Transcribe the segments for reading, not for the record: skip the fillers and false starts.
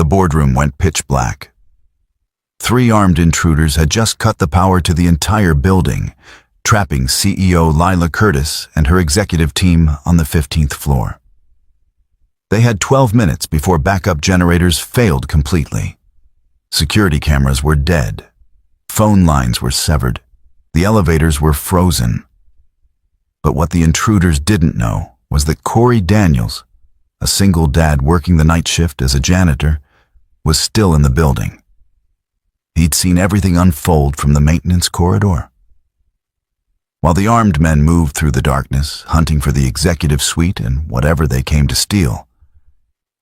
The boardroom went pitch black. 3 armed intruders had just cut the power to the entire building, trapping CEO Lila Curtis and her executive team on the 15th floor. They had 12 minutes before backup generators failed completely. Security cameras were dead. Phone lines were severed. The elevators were frozen. But what the intruders didn't know was that Corey Daniels, a single dad working the night shift as a janitor, was still in the building. He'd seen everything unfold from the maintenance corridor. While the armed men moved through the darkness, hunting for the executive suite and whatever they came to steal,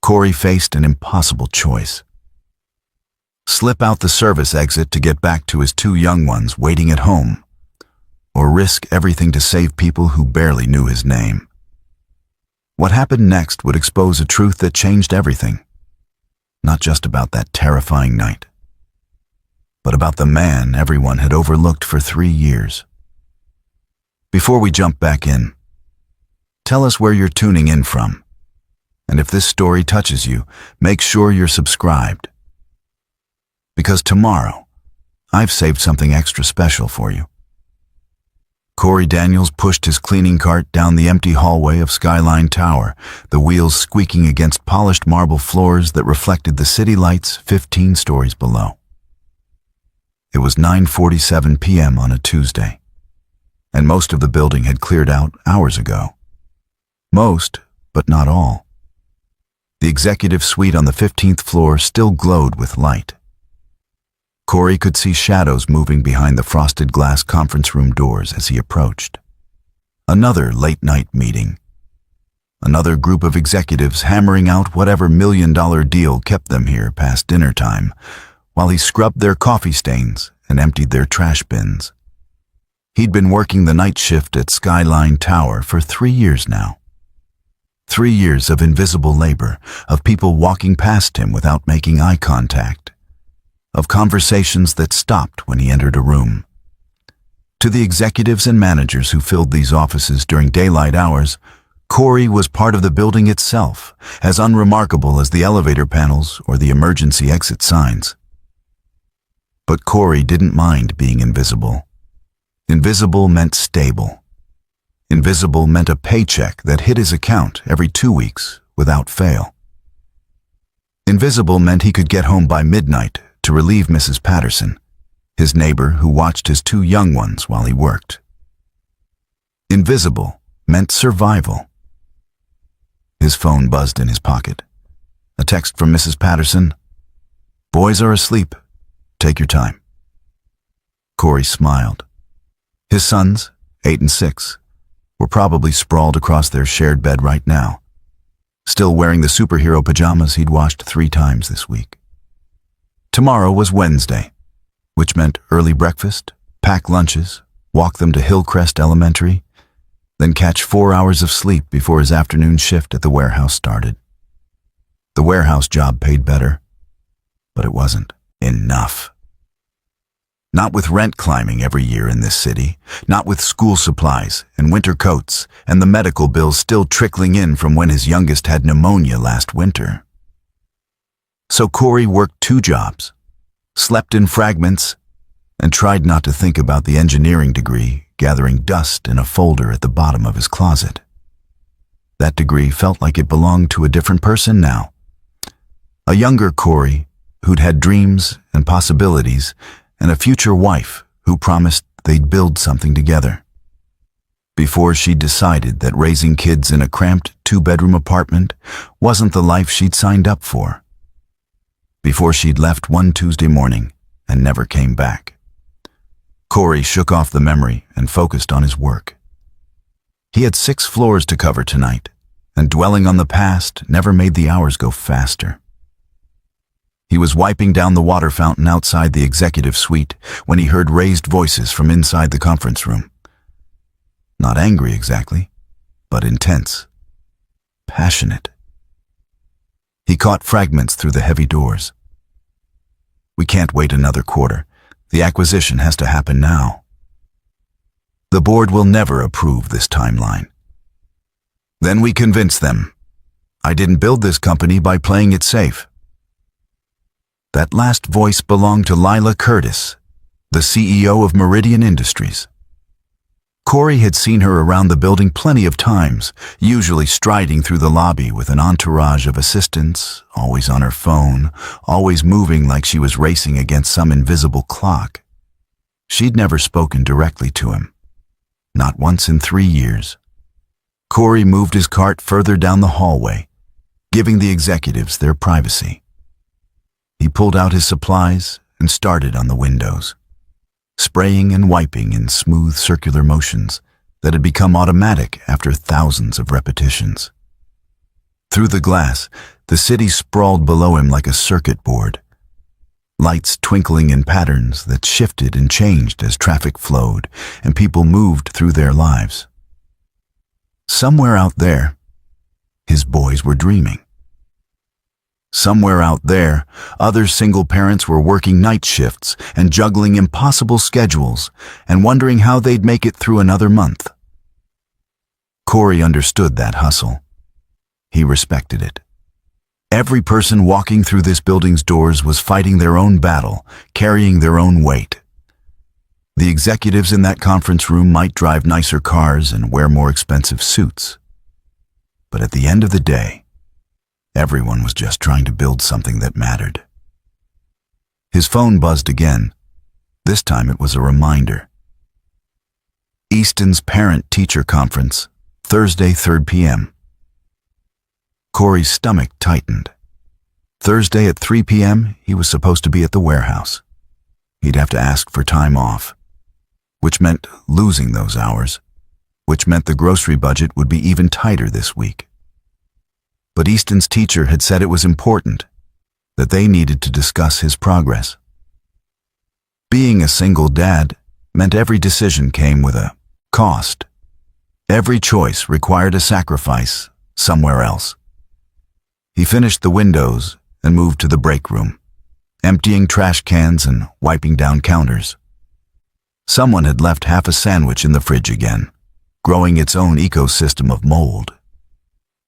Corey faced an impossible choice. Slip out the service exit to get back to his 2 young ones waiting at home, or risk everything to save people who barely knew his name. What happened next would expose a truth that changed everything. Not just about that terrifying night, but about the man everyone had overlooked for 3 years. Before we jump back in, tell us where you're tuning in from. And if this story touches you, make sure you're subscribed. Because tomorrow, I've saved something extra special for you. Corey Daniels pushed his cleaning cart down the empty hallway of Skyline Tower, the wheels squeaking against polished marble floors that reflected the city lights 15 stories below. It was 9:47 p.m. on a Tuesday, and most of the building had cleared out hours ago. Most, but not all. The executive suite on the 15th floor still glowed with light. Corey could see shadows moving behind the frosted glass conference room doors as he approached. Another late-night meeting. Another group of executives hammering out whatever million-dollar deal kept them here past dinner time, while he scrubbed their coffee stains and emptied their trash bins. He'd been working the night shift at Skyline Tower for 3 years now. 3 years of invisible labor, of people walking past him without making eye contact, of conversations that stopped when he entered a room. To the executives and managers who filled these offices during daylight hours, Corey was part of the building itself, as unremarkable as the elevator panels or the emergency exit signs. But Corey didn't mind being invisible. Invisible meant stable. Invisible meant a paycheck that hit his account every 2 weeks without fail. Invisible meant he could get home by midnight to relieve Mrs. Patterson, his neighbor who watched his 2 young ones while he worked. Invisible meant survival. His phone buzzed in his pocket. A text from Mrs. Patterson. "Boys are asleep. Take your time." Corey smiled. His sons, 8 and 6, were probably sprawled across their shared bed right now, still wearing the superhero pajamas he'd washed 3 times this week. Tomorrow was Wednesday, which meant early breakfast, pack lunches, walk them to Hillcrest Elementary, then catch 4 hours of sleep before his afternoon shift at the warehouse started. The warehouse job paid better, but it wasn't enough. Not with rent climbing every year in this city, not with school supplies and winter coats and the medical bills still trickling in from when his youngest had pneumonia last winter. So Corey worked 2 jobs, slept in fragments, and tried not to think about the engineering degree gathering dust in a folder at the bottom of his closet. That degree felt like it belonged to a different person now. A younger Corey who'd had dreams and possibilities, and a future wife who promised they'd build something together. Before she'd decided that raising kids in a cramped 2-bedroom apartment wasn't the life she'd signed up for. Before she'd left one Tuesday morning and never came back. Corey shook off the memory and focused on his work. He had 6 floors to cover tonight, and dwelling on the past never made the hours go faster. He was wiping down the water fountain outside the executive suite when he heard raised voices from inside the conference room. Not angry exactly, but intense, passionate. He caught fragments through the heavy doors. "We can't wait another quarter. The acquisition has to happen now. The board will never approve this timeline. Then we convince them. I didn't build this company by playing it safe. That last voice belonged to Lila Curtis, the CEO of Meridian Industries. Corey had seen her around the building plenty of times, usually striding through the lobby with an entourage of assistants, always on her phone, always moving like she was racing against some invisible clock. She'd never spoken directly to him. Not once in 3 years. Corey moved his cart further down the hallway, giving the executives their privacy. He pulled out his supplies and started on the windows, spraying and wiping in smooth circular motions that had become automatic after thousands of repetitions. Through the glass, the city sprawled below him like a circuit board, lights twinkling in patterns that shifted and changed as traffic flowed and people moved through their lives. Somewhere out there, his boys were dreaming. Somewhere out there, other single parents were working night shifts and juggling impossible schedules and wondering how they'd make it through another month. Corey understood that hustle. He respected it. Every person walking through this building's doors was fighting their own battle, carrying their own weight. The executives in that conference room might drive nicer cars and wear more expensive suits. But at the end of the day, everyone was just trying to build something that mattered. His phone buzzed again. This time it was a reminder. Easton's parent-teacher conference, Thursday, 3 p.m. Corey's stomach tightened. Thursday at 3 p.m., he was supposed to be at the warehouse. He'd have to ask for time off, which meant losing those hours, which meant the grocery budget would be even tighter this week. But Easton's teacher had said it was important, that they needed to discuss his progress. Being a single dad meant every decision came with a cost. Every choice required a sacrifice somewhere else. He finished the windows and moved to the break room, emptying trash cans and wiping down counters. Someone had left half a sandwich in the fridge again, growing its own ecosystem of mold.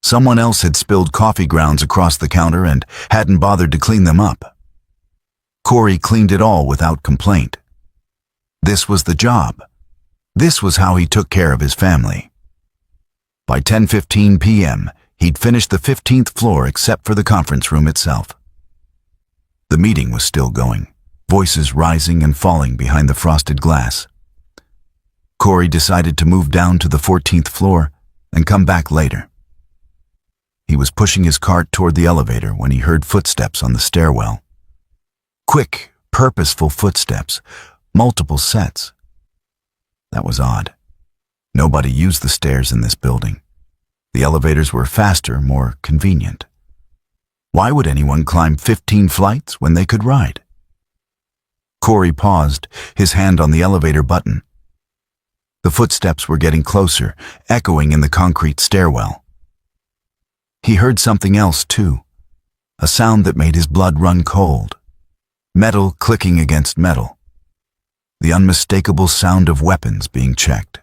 Someone else had spilled coffee grounds across the counter and hadn't bothered to clean them up. Corey cleaned it all without complaint. This was the job. This was how he took care of his family. By 10:15 p.m., he'd finished the 15th floor except for the conference room itself. The meeting was still going, voices rising and falling behind the frosted glass. Corey decided to move down to the 14th floor and come back later. He was pushing his cart toward the elevator when he heard footsteps on the stairwell. Quick, purposeful footsteps, multiple sets. That was odd. Nobody used the stairs in this building. The elevators were faster, more convenient. Why would anyone climb 15 flights when they could ride? Corey paused, his hand on the elevator button. The footsteps were getting closer, echoing in the concrete stairwell. He heard something else, too, a sound that made his blood run cold. Metal clicking against metal. The unmistakable sound of weapons being checked.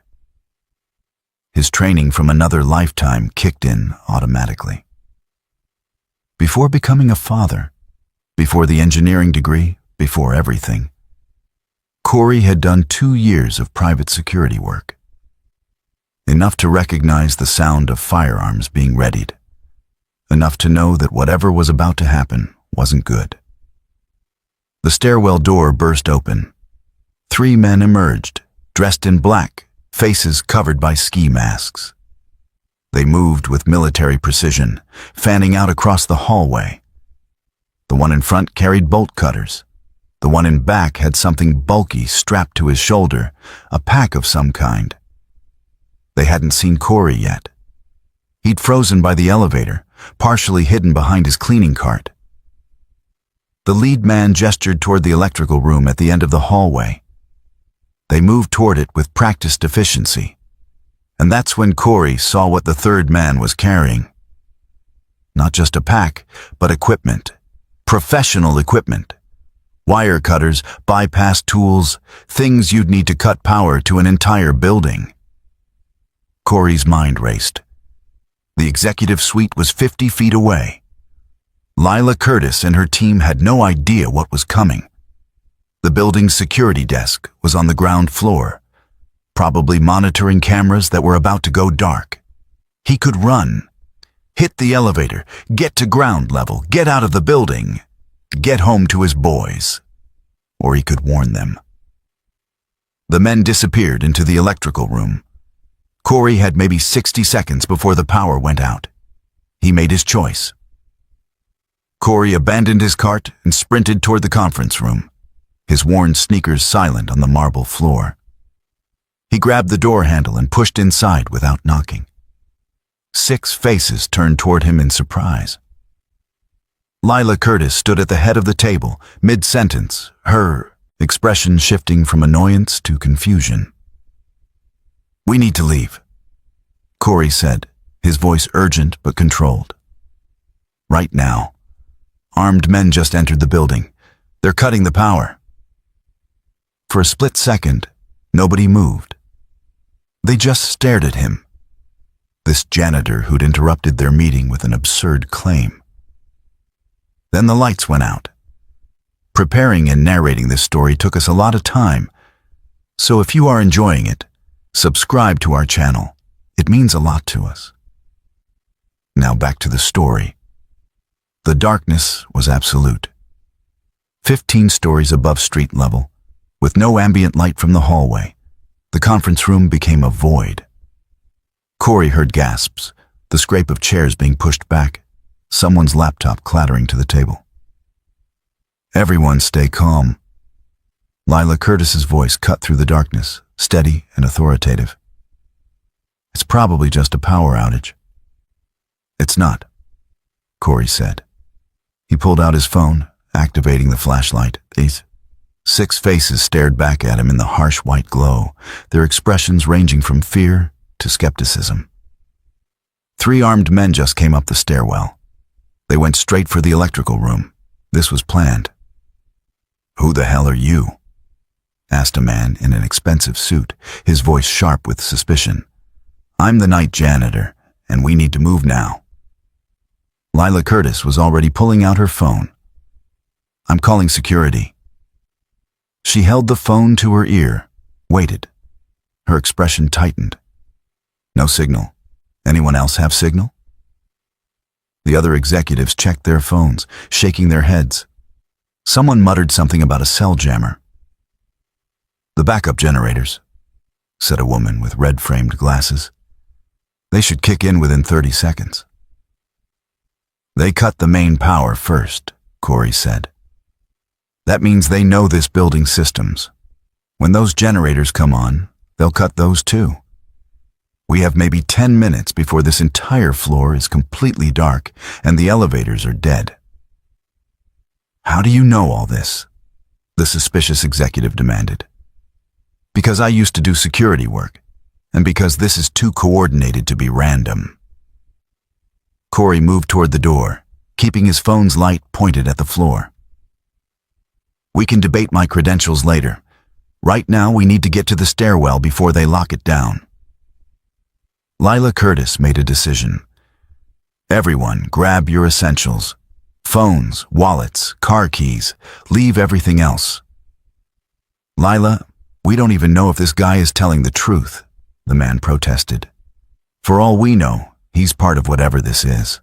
His training from another lifetime kicked in automatically. Before becoming a father, before the engineering degree, before everything, Corey had done 2 years of private security work. Enough to recognize the sound of firearms being readied. Enough to know that whatever was about to happen wasn't good. The stairwell door burst open. 3 men emerged, dressed in black, faces covered by ski masks. They moved with military precision, fanning out across the hallway. The one in front carried bolt cutters. The one in back had something bulky strapped to his shoulder, a pack of some kind. They hadn't seen Corey yet. He'd frozen by the elevator, partially hidden behind his cleaning cart. The lead man gestured toward the electrical room at the end of the hallway. They moved toward it with practiced efficiency. And that's when Corey saw what the third man was carrying. Not just a pack, but equipment. Professional equipment. Wire cutters, bypass tools, things you'd need to cut power to an entire building. Corey's mind raced. The executive suite was 50 feet away. Lila Curtis and her team had no idea what was coming. The building's security desk was on the ground floor, probably monitoring cameras that were about to go dark. He could run, hit the elevator, get to ground level, get out of the building, get home to his boys. Or he could warn them. The men disappeared into the electrical room. Corey had maybe 60 seconds before the power went out. He made his choice. Corey abandoned his cart and sprinted toward the conference room, his worn sneakers silent on the marble floor. He grabbed the door handle and pushed inside without knocking. 6 faces turned toward him in surprise. Lila Curtis stood at the head of the table, mid-sentence, her expression shifting from annoyance to confusion. "We need to leave," Corey said, his voice urgent but controlled. "Right now. Armed men just entered the building. They're cutting the power." For a split second, nobody moved. They just stared at him. This janitor who'd interrupted their meeting with an absurd claim. Then the lights went out. Preparing and narrating this story took us a lot of time, so if you are enjoying it, subscribe to our channel. It means a lot to us. Now back to the story. The darkness was absolute. 15 stories above street level, with no ambient light from the hallway, the conference room became a void. Corey heard gasps, the scrape of chairs being pushed back, someone's laptop clattering to the table. "Everyone stay calm." Lila Curtis's voice cut through the darkness, steady and authoritative. "It's probably just a power outage." "It's not," Corey said. He pulled out his phone, activating the flashlight. These 6 faces stared back at him in the harsh white glow, their expressions ranging from fear to skepticism. 3 armed men just came up the stairwell. They went straight for the electrical room. This was planned. "Who the hell are you?" asked a man in an expensive suit, his voice sharp with suspicion. "I'm the night janitor, and we need to move now." Lila Curtis was already pulling out her phone. "I'm calling security." She held the phone to her ear, waited. Her expression tightened. "No signal. Anyone else have signal?" The other executives checked their phones, shaking their heads. Someone muttered something about a cell jammer. "The backup generators," said a woman with red-framed glasses. "They should kick in within 30 seconds. "They cut the main power first," Corey said. "That means they know this building's systems. When those generators come on, they'll cut those too. We have maybe 10 minutes before this entire floor is completely dark and the elevators are dead." "How do you know all this?" the suspicious executive demanded. "Because I used to do security work, and because this is too coordinated to be random." Corey moved toward the door, keeping his phone's light pointed at the floor. "We can debate my credentials later. Right now, we need to get to the stairwell before they lock it down." Lila Curtis made a decision. "Everyone, grab your essentials. Phones, wallets, car keys. Leave everything else." "Lila, we don't even know if this guy is telling the truth," the man protested. "For all we know, he's part of whatever this is."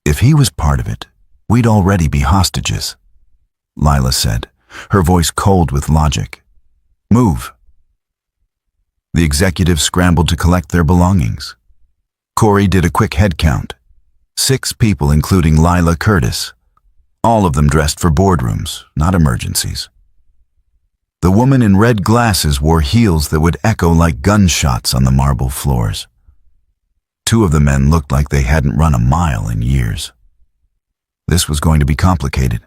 "If he was part of it, we'd already be hostages," Lila said, her voice cold with logic. "Move." The executives scrambled to collect their belongings. Corey did a quick head count. 6 people, including Lila Curtis, all of them dressed for boardrooms, not emergencies. The woman in red glasses wore heels that would echo like gunshots on the marble floors. 2 of the men looked like they hadn't run a mile in years. This was going to be complicated.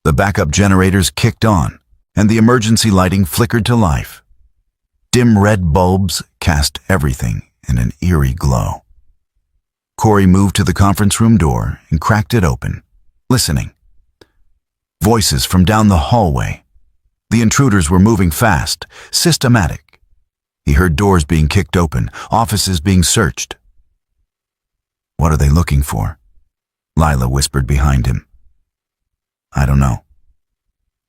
The backup generators kicked on, and the emergency lighting flickered to life. Dim red bulbs cast everything in an eerie glow. Corey moved to the conference room door and cracked it open, listening. Voices from down the hallway. The intruders were moving fast, systematic. He heard doors being kicked open, offices being searched. "What are they looking for?" Lila whispered behind him. I don't know.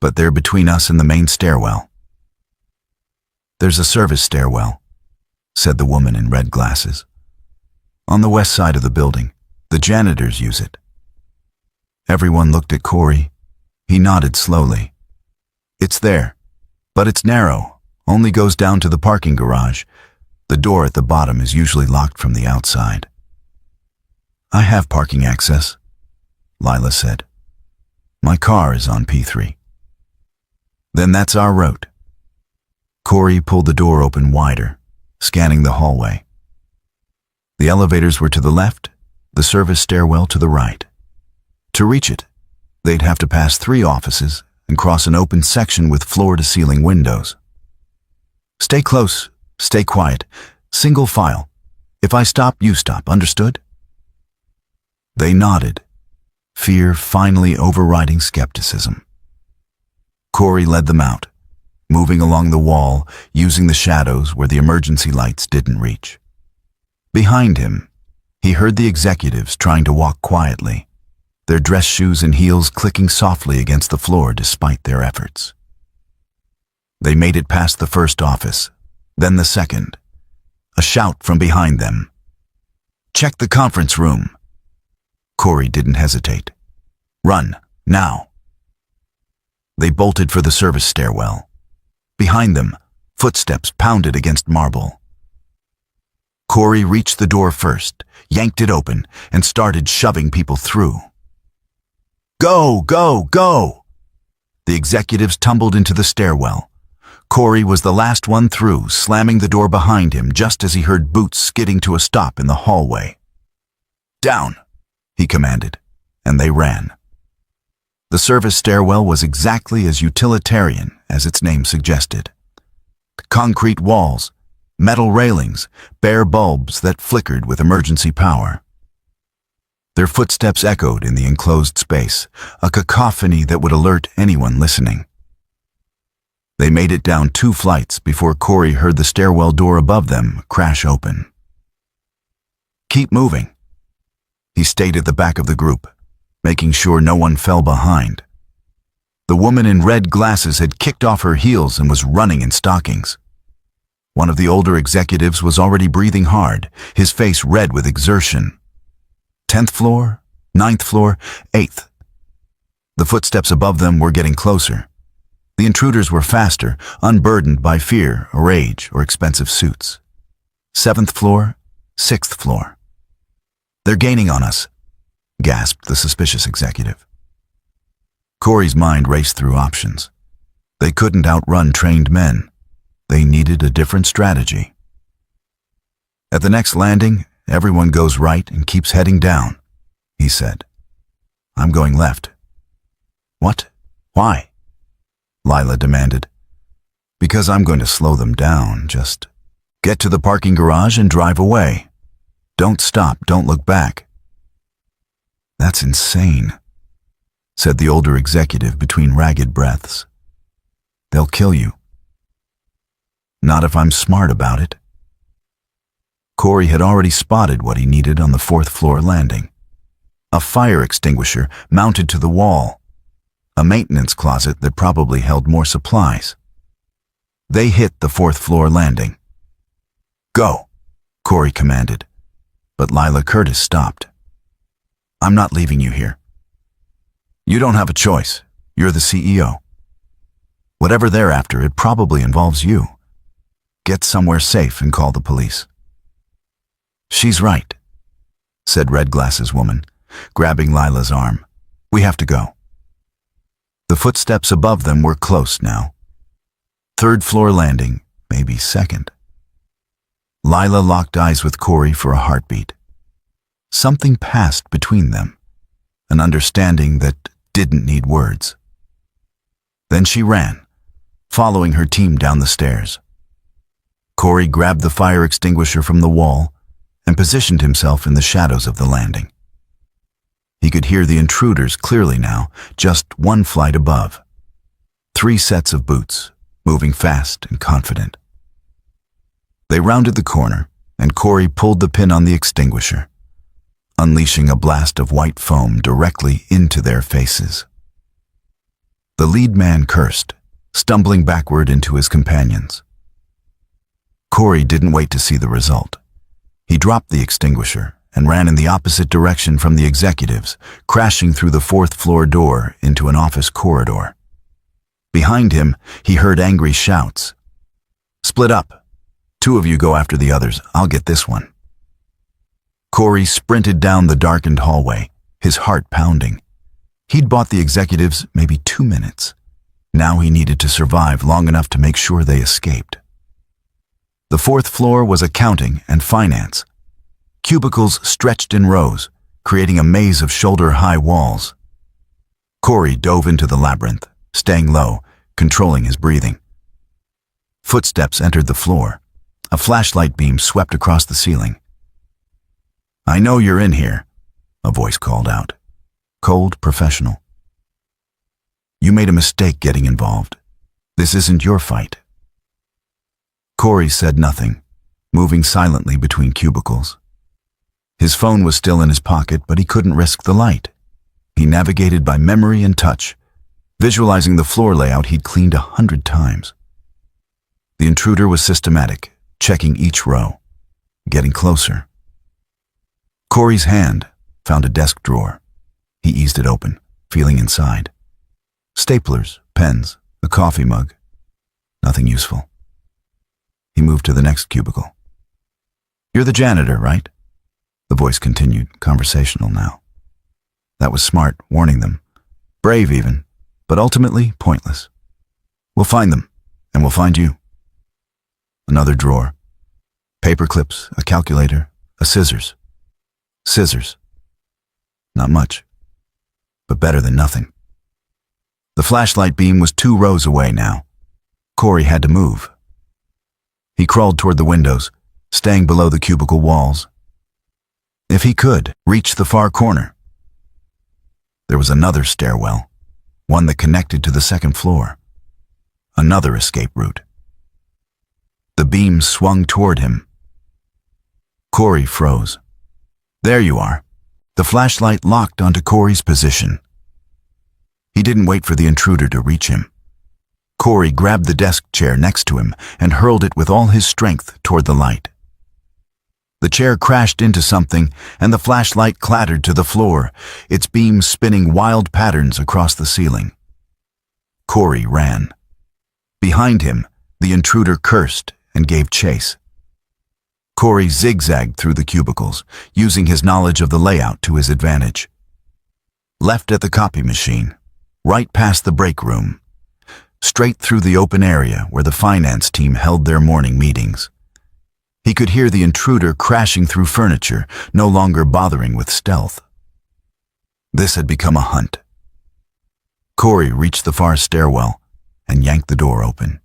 But they're between us and the main stairwell. There's a service stairwell, said the woman in red glasses. On the west side of the building, the janitors use it. Everyone looked at Corey. He nodded slowly. It's there, but it's narrow, only goes down to the parking garage. The door at the bottom is usually locked from the outside. I have parking access, Lila said. My car is on P3. Then that's our route. Corey pulled the door open wider, scanning the hallway. The elevators were to the left, the service stairwell to the right. To reach it, they'd have to pass 3 offices and cross an open section with floor-to-ceiling windows. Stay close, stay quiet, single file. If I stop, you stop, understood? They nodded, fear finally overriding skepticism. Corey led them out, moving along the wall, using the shadows where the emergency lights didn't reach. Behind him, he heard the executives trying to walk quietly, their dress shoes and heels clicking softly against the floor despite their efforts. They made it past the first office, then the second. A shout from behind them. Check the conference room. Corey didn't hesitate. Run, now. They bolted for the service stairwell. Behind them, footsteps pounded against marble. Corey reached the door first, yanked it open, and started shoving people through. Go, go, go! The executives tumbled into the stairwell. Corey was the last one through, slamming the door behind him just as he heard boots skidding to a stop in the hallway. Down, he commanded, and they ran. The service stairwell was exactly as utilitarian as its name suggested. Concrete walls, metal railings, bare bulbs that flickered with emergency power. Their footsteps echoed in the enclosed space, a cacophony that would alert anyone listening. They made it down 2 flights before Corey heard the stairwell door above them crash open. Keep moving. He stayed at the back of the group, making sure no one fell behind. The woman in red glasses had kicked off her heels and was running in stockings. One of the older executives was already breathing hard, his face red with exertion. 10th floor, 9th floor, 8th. The footsteps above them were getting closer. The intruders were faster, unburdened by fear or age or expensive suits. 7th floor, 6th floor. They're gaining on us, gasped the suspicious executive. Corey's mind raced through options. They couldn't outrun trained men. They needed a different strategy. At the next landing, everyone goes right and keeps heading down, he said. I'm going left. What? Why? Lila demanded. Because I'm going to slow them down. Just get to the parking garage and drive away. Don't stop, don't look back. That's insane, said the older executive between ragged breaths. They'll kill you. Not if I'm smart about it. Corey had already spotted what he needed on the 4th floor landing. A fire extinguisher mounted to the wall. A maintenance closet that probably held more supplies. They hit the 4th floor landing. Go, Corey commanded, but Lila Curtis stopped. I'm not leaving you here. You don't have a choice. You're the CEO. Whatever they're after, it probably involves you. Get somewhere safe and call the police. She's right, said Red Glasses woman, grabbing Lila's arm. We have to go. The footsteps above them were close now. 3rd floor landing, maybe 2nd. Lila locked eyes with Corey for a heartbeat. Something passed between them, an understanding that didn't need words. Then she ran, following her team down the stairs. Corey grabbed the fire extinguisher from the wall and positioned himself in the shadows of the landing. He could hear the intruders clearly now, just 1 flight above. 3 sets of boots, moving fast and confident. They rounded the corner, and Corey pulled the pin on the extinguisher. unleashing a blast of white foam directly into their faces. The lead man cursed, stumbling backward into his companions. Corey didn't wait to see the result. He dropped the extinguisher and ran in the opposite direction from the executives, crashing through the fourth-floor door into an office corridor. Behind him, he heard angry shouts. "Split up. 2 of you go after the others. I'll get this one." Corey sprinted down the darkened hallway, his heart pounding. He'd bought the executives maybe 2 minutes. Now he needed to survive long enough to make sure they escaped. The 4th floor was accounting and finance. Cubicles stretched in rows, creating a maze of shoulder-high walls. Corey dove into the labyrinth, staying low, controlling his breathing. Footsteps entered the floor. A flashlight beam swept across the ceiling. "I know you're in here," a voice called out. Cold, professional. "You made a mistake getting involved. This isn't your fight." Corey said nothing, moving silently between cubicles. His phone was still in his pocket, but he couldn't risk the light. He navigated by memory and touch, visualizing the floor layout he'd cleaned 100 times. The intruder was systematic, checking each row, getting closer. Corey's hand found a desk drawer. He eased it open, feeling inside. Staplers, pens, a coffee mug. Nothing useful. He moved to the next cubicle. "You're the janitor, right?" The voice continued, conversational now. That was smart, warning them. Brave even, but ultimately pointless. "We'll find them, and we'll find you." Another drawer. Paper clips, a calculator, a scissors. Scissors. Not much, but better than nothing. The flashlight beam was 2 rows away now. Corey had to move. He crawled toward the windows, staying below the cubicle walls. If he could, reach the far corner. There was another stairwell, one that connected to the 2nd floor. Another escape route. The beam swung toward him. Corey froze. There you are. The flashlight locked onto Corey's position. He didn't wait for the intruder to reach him. Corey grabbed the desk chair next to him and hurled it with all his strength toward the light. The chair crashed into something, and the flashlight clattered to the floor, its beam spinning wild patterns across the ceiling. Corey ran. Behind him, the intruder cursed and gave chase. Corey zigzagged through the cubicles, using his knowledge of the layout to his advantage. Left at the copy machine, right past the break room, straight through the open area where the finance team held their morning meetings. He could hear the intruder crashing through furniture, no longer bothering with stealth. This had become a hunt. Corey reached the far stairwell and yanked the door open.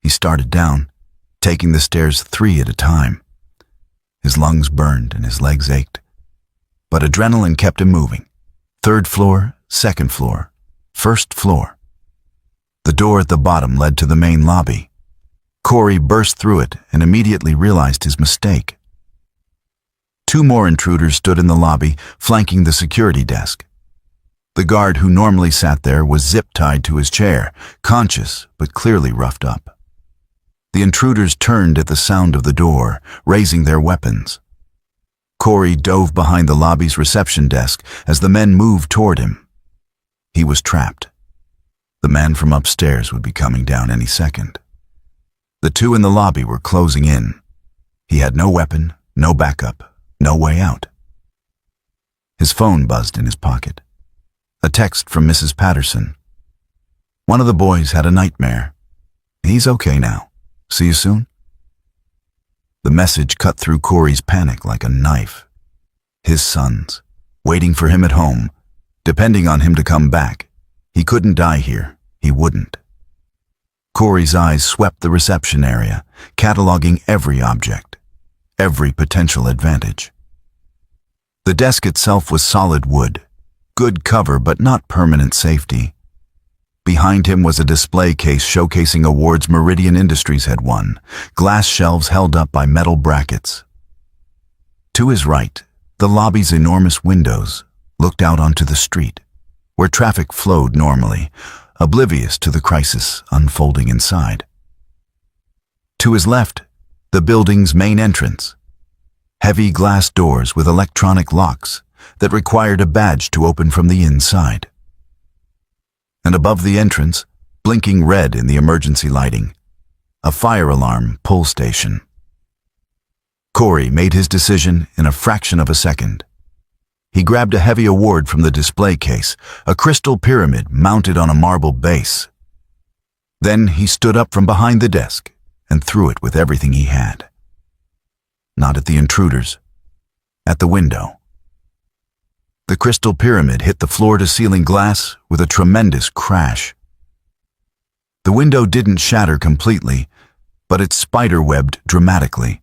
He started down, taking the stairs 3 at a time. His lungs burned and his legs ached. But adrenaline kept him moving. 3rd floor, 2nd floor, 1st floor. The door at the bottom led to the main lobby. Corey burst through it and immediately realized his mistake. 2 more intruders stood in the lobby, flanking the security desk. The guard who normally sat there was zip-tied to his chair, conscious but clearly roughed up. The intruders turned at the sound of the door, raising their weapons. Corey dove behind the lobby's reception desk as the men moved toward him. He was trapped. The man from upstairs would be coming down any second. The 2 in the lobby were closing in. He had no weapon, no backup, no way out. His phone buzzed in his pocket. A text from Mrs. Patterson. "One of the boys had a nightmare. He's okay now. See you soon?" The message cut through Corey's panic like a knife. His sons, waiting for him at home, depending on him to come back. He couldn't die here. He wouldn't. Corey's eyes swept the reception area, cataloging every object, every potential advantage. The desk itself was solid wood, good cover but not permanent safety. Behind him was a display case showcasing awards Meridian Industries had won, glass shelves held up by metal brackets. To his right, The lobby's enormous windows looked out onto the street, where traffic flowed normally, oblivious to the crisis unfolding inside. To his left, the building's main entrance. Heavy glass doors with electronic locks that required a badge to open from the inside. And above the entrance, blinking red in the emergency lighting, a fire alarm pull station. Corey made his decision in a fraction of a second. He grabbed a heavy award from the display case, a crystal pyramid mounted on a marble base. Then he stood up from behind the desk and threw it with everything he had. Not at the intruders, at the window. The crystal pyramid hit the floor-to-ceiling glass with a tremendous crash. The window didn't shatter completely, but it spider-webbed dramatically.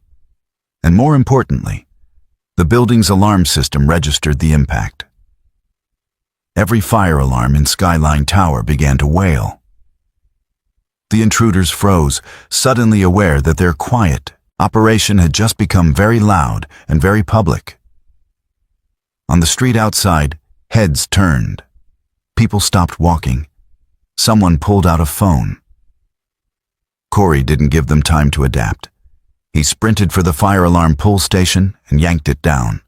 And more importantly, the building's alarm system registered the impact. Every fire alarm in Skyline Tower began to wail. The intruders froze, suddenly aware that their quiet operation had just become very loud and very public. On the street outside, heads turned. People stopped walking. Someone pulled out a phone. Corey didn't give them time to adapt. He sprinted for the fire alarm pull station and yanked it down.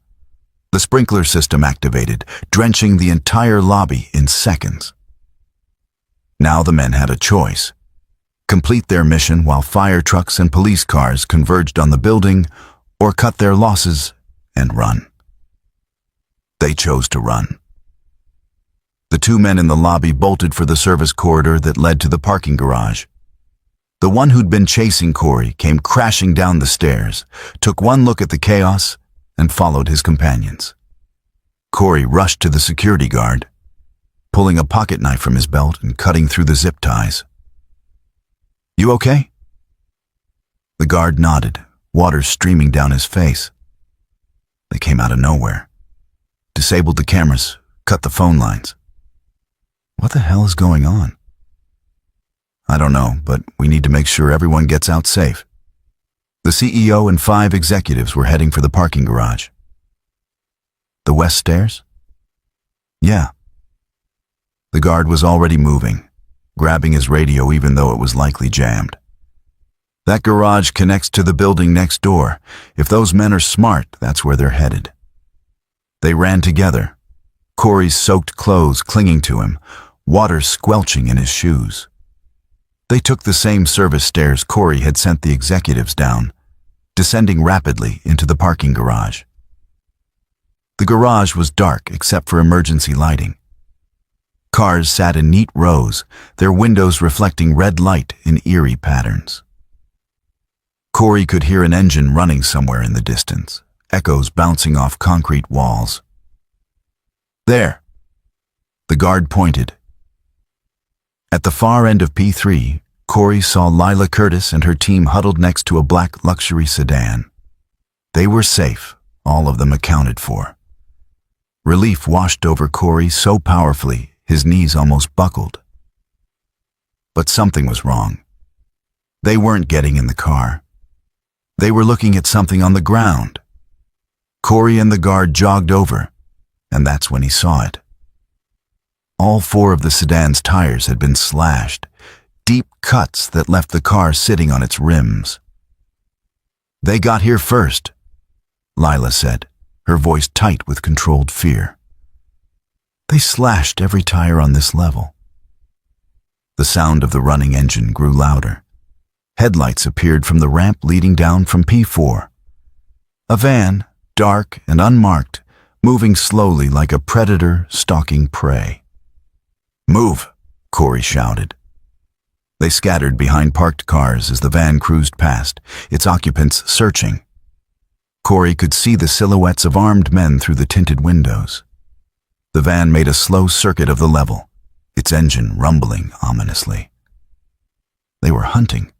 The sprinkler system activated, drenching the entire lobby in seconds. Now the men had a choice: complete their mission while fire trucks and police cars converged on the building, or cut their losses and run. They chose to run. The two men in the lobby bolted for the service corridor that led to the parking garage. The one who'd been chasing Corey came crashing down the stairs, took one look at the chaos, and followed his companions. Corey rushed to the security guard, pulling a pocket knife from his belt and cutting through the zip ties. "You okay?" The guard nodded, water streaming down his face. They came out of nowhere. Disabled the cameras, cut the phone lines. What the hell is going on? "I don't know, but we need to make sure everyone gets out safe." The CEO and 5 executives were heading for the parking garage. "The west stairs?" "Yeah." The guard was already moving, grabbing his radio even though it was likely jammed. "That garage connects to the building next door. If those men are smart, that's where they're headed." They ran together, Corey's soaked clothes clinging to him, water squelching in his shoes. They took the same service stairs Corey had sent the executives down, descending rapidly into the parking garage. The garage was dark except for emergency lighting. Cars sat in neat rows, their windows reflecting red light in eerie patterns. Corey could hear an engine running somewhere in the distance, echoes bouncing off concrete walls. "There." The guard pointed. At the far end of P3, Corey saw Lila Curtis and her team huddled next to a black luxury sedan. They were safe, all of them accounted for. Relief washed over Corey so powerfully, his knees almost buckled. But something was wrong. They weren't getting in the car. They were looking at something on the ground. Corey and the guard jogged over, and that's when he saw it. All 4 of the sedan's tires had been slashed, deep cuts that left the car sitting on its rims. "They got here first," Lila said, her voice tight with controlled fear. "They slashed every tire on this level." The sound of the running engine grew louder. Headlights appeared from the ramp leading down from P4. A van, dark and unmarked, moving slowly like a predator stalking prey. "Move," Corey shouted. They scattered behind parked cars as the van cruised past, its occupants searching. Corey could see the silhouettes of armed men through the tinted windows. The van made a slow circuit of the level, its engine rumbling ominously. They were hunting.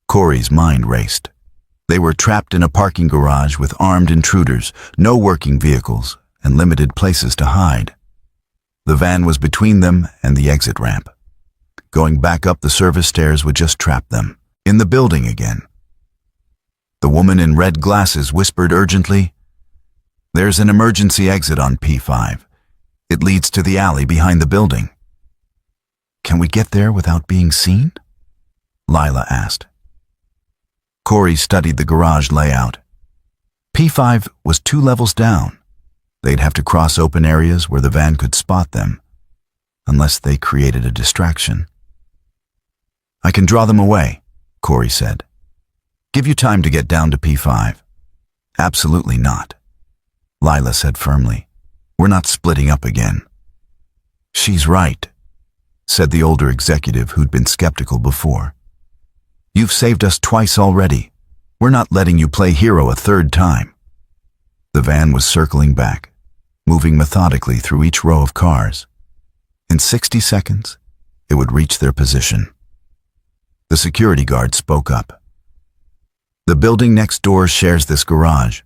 Corey's mind raced. They were trapped in a parking garage with armed intruders, no working vehicles, and limited places to hide. The van was between them and the exit ramp. Going back up the service stairs would just trap them, in the building again. The woman in red glasses whispered urgently, There's an emergency exit on P5. It leads to the alley behind the building. Can we get there without being seen? Lila asked. Corey studied the garage layout. P5 was 2 levels down. They'd have to cross open areas where the van could spot them, unless they created a distraction. I can draw them away, Corey said. Give you time to get down to P5. Absolutely not, Lila said firmly. We're not splitting up again. She's right, said the older executive who'd been skeptical before. You've saved us twice already. We're not letting you play hero a third time. The van was circling back, moving methodically through each row of cars. In 60 seconds, it would reach their position. The security guard spoke up. The building next door shares this garage.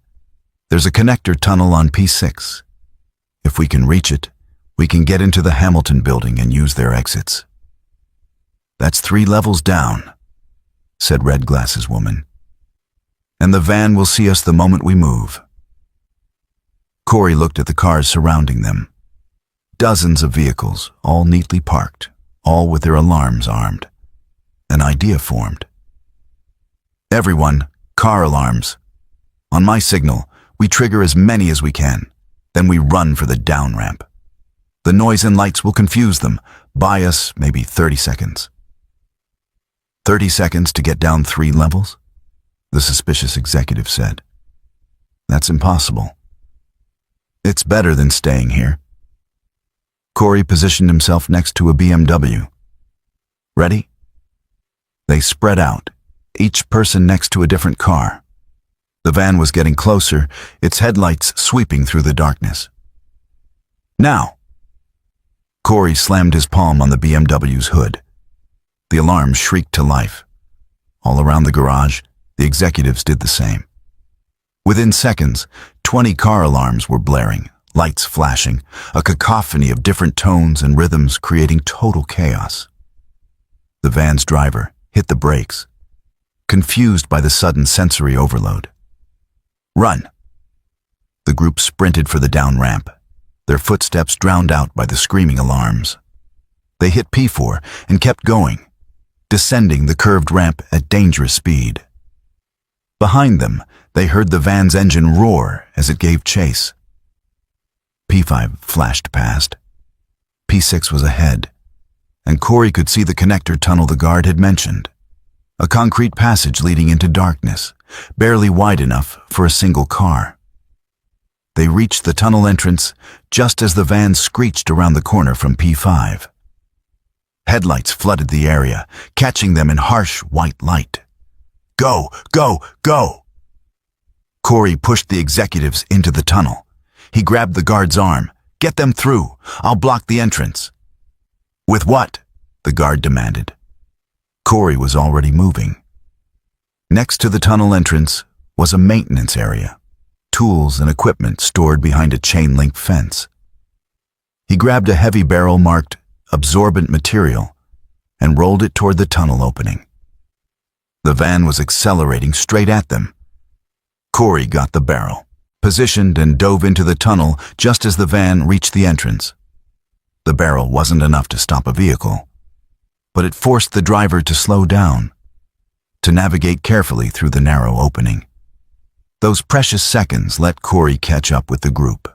There's a connector tunnel on P6. If we can reach it, we can get into the Hamilton building and use their exits. That's 3 levels down, said Red Glasses Woman. And the van will see us the moment we move. Corey looked at the cars surrounding them. Dozens of vehicles, all neatly parked, all with their alarms armed. An idea formed. Everyone, car alarms. On my signal, we trigger as many as we can. Then we run for the down ramp. The noise and lights will confuse them. Buy us maybe 30 seconds. 30 seconds to get down 3 levels? The suspicious executive said. That's impossible. It's better than staying here. Corey positioned himself next to a BMW. Ready? They spread out, each person next to a different car. The van was getting closer, its headlights sweeping through the darkness. Now! Corey slammed his palm on the BMW's hood. The alarm shrieked to life. All around the garage, the executives did the same. Within seconds, 20 car alarms were blaring, lights flashing, a cacophony of different tones and rhythms creating total chaos. The van's driver hit the brakes, confused by the sudden sensory overload. Run! The group sprinted for the down ramp, their footsteps drowned out by the screaming alarms. They hit P4 and kept going, descending the curved ramp at dangerous speed. Behind them, they heard the van's engine roar as it gave chase. P5 flashed past. P6 was ahead, and Corey could see the connector tunnel the guard had mentioned. A concrete passage leading into darkness, barely wide enough for a single car. They reached the tunnel entrance just as the van screeched around the corner from P5. Headlights flooded the area, catching them in harsh white light. Go! Go! Go! Corey pushed the executives into the tunnel. He grabbed the guard's arm. Get them through. I'll block the entrance. With what? The guard demanded. Corey was already moving. Next to the tunnel entrance was a maintenance area, tools and equipment stored behind a chain-link fence. He grabbed a heavy barrel marked absorbent material and rolled it toward the tunnel opening. The van was accelerating straight at them. Corey got the barrel, positioned and dove into the tunnel just as the van reached the entrance. The barrel wasn't enough to stop a vehicle, but it forced the driver to slow down, to navigate carefully through the narrow opening. Those precious seconds let Corey catch up with the group.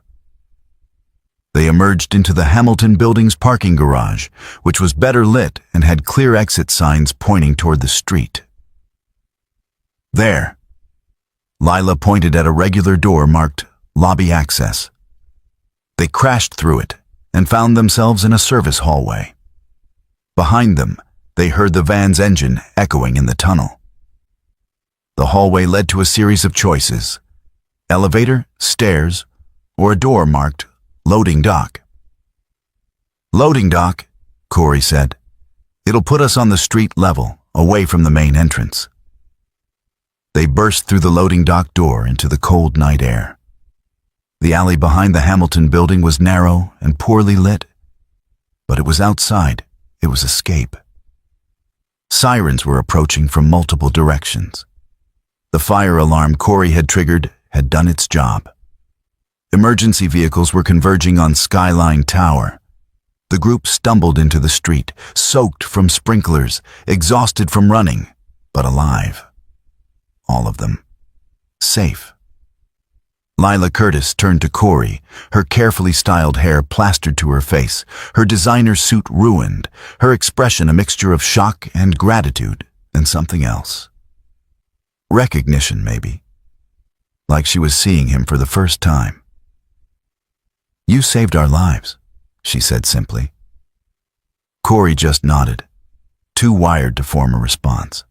They emerged into the Hamilton building's parking garage, which was better lit and had clear exit signs pointing toward the street. There, Lila pointed at a regular door marked Lobby Access. They crashed through it and found themselves in a service hallway. Behind them, they heard the van's engine echoing in the tunnel. The hallway led to a series of choices: elevator, stairs, or a door marked Loading Dock. Loading Dock, Corey said. It'll put us on the street level, away from the main entrance. They burst through the loading dock door into the cold night air. The alley behind the Hamilton building was narrow and poorly lit, but it was outside. It was escape. Sirens were approaching from multiple directions. The fire alarm Corey had triggered had done its job. Emergency vehicles were converging on Skyline Tower. The group stumbled into the street, soaked from sprinklers, exhausted from running, but alive. All of them. Safe. Lila Curtis turned to Corey, her carefully styled hair plastered to her face, her designer suit ruined, her expression a mixture of shock and gratitude and something else. Recognition, maybe. Like she was seeing him for the first time. "You saved our lives," she said simply. Corey just nodded, too wired to form a response.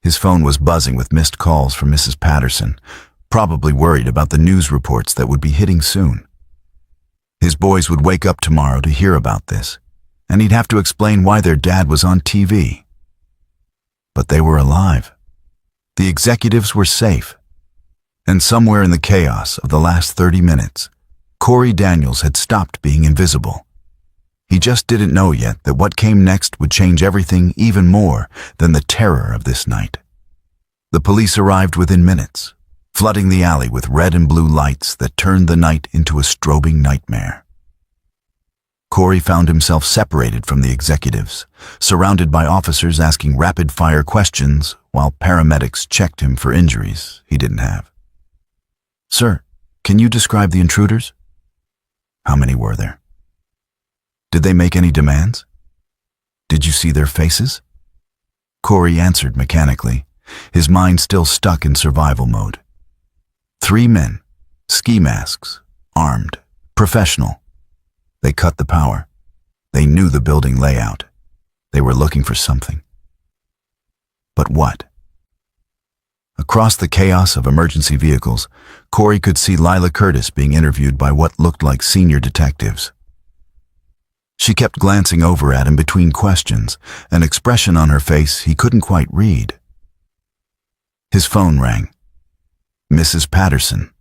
His phone was buzzing with missed calls from Mrs. Patterson, probably worried about the news reports that would be hitting soon. His boys would wake up tomorrow to hear about this, and he'd have to explain why their dad was on TV. But they were alive. The executives were safe. And somewhere in the chaos of the last 30 minutes, Corey Daniels had stopped being invisible. He just didn't know yet that what came next would change everything even more than the terror of this night. The police arrived within minutes, flooding the alley with red and blue lights that turned the night into a strobing nightmare. Corey found himself separated from the executives, surrounded by officers asking rapid-fire questions while paramedics checked him for injuries he didn't have. "Sir, can you describe the intruders? How many were there? Did they make any demands? Did you see their faces?" Corey answered mechanically, his mind still stuck in survival mode. 3 men, ski masks, armed, professional. They cut the power. They knew the building layout. They were looking for something. But what? Across the chaos of emergency vehicles, Corey could see Lila Curtis being interviewed by what looked like senior detectives. She kept glancing over at him between questions, an expression on her face he couldn't quite read. His phone rang. Mrs. Patterson.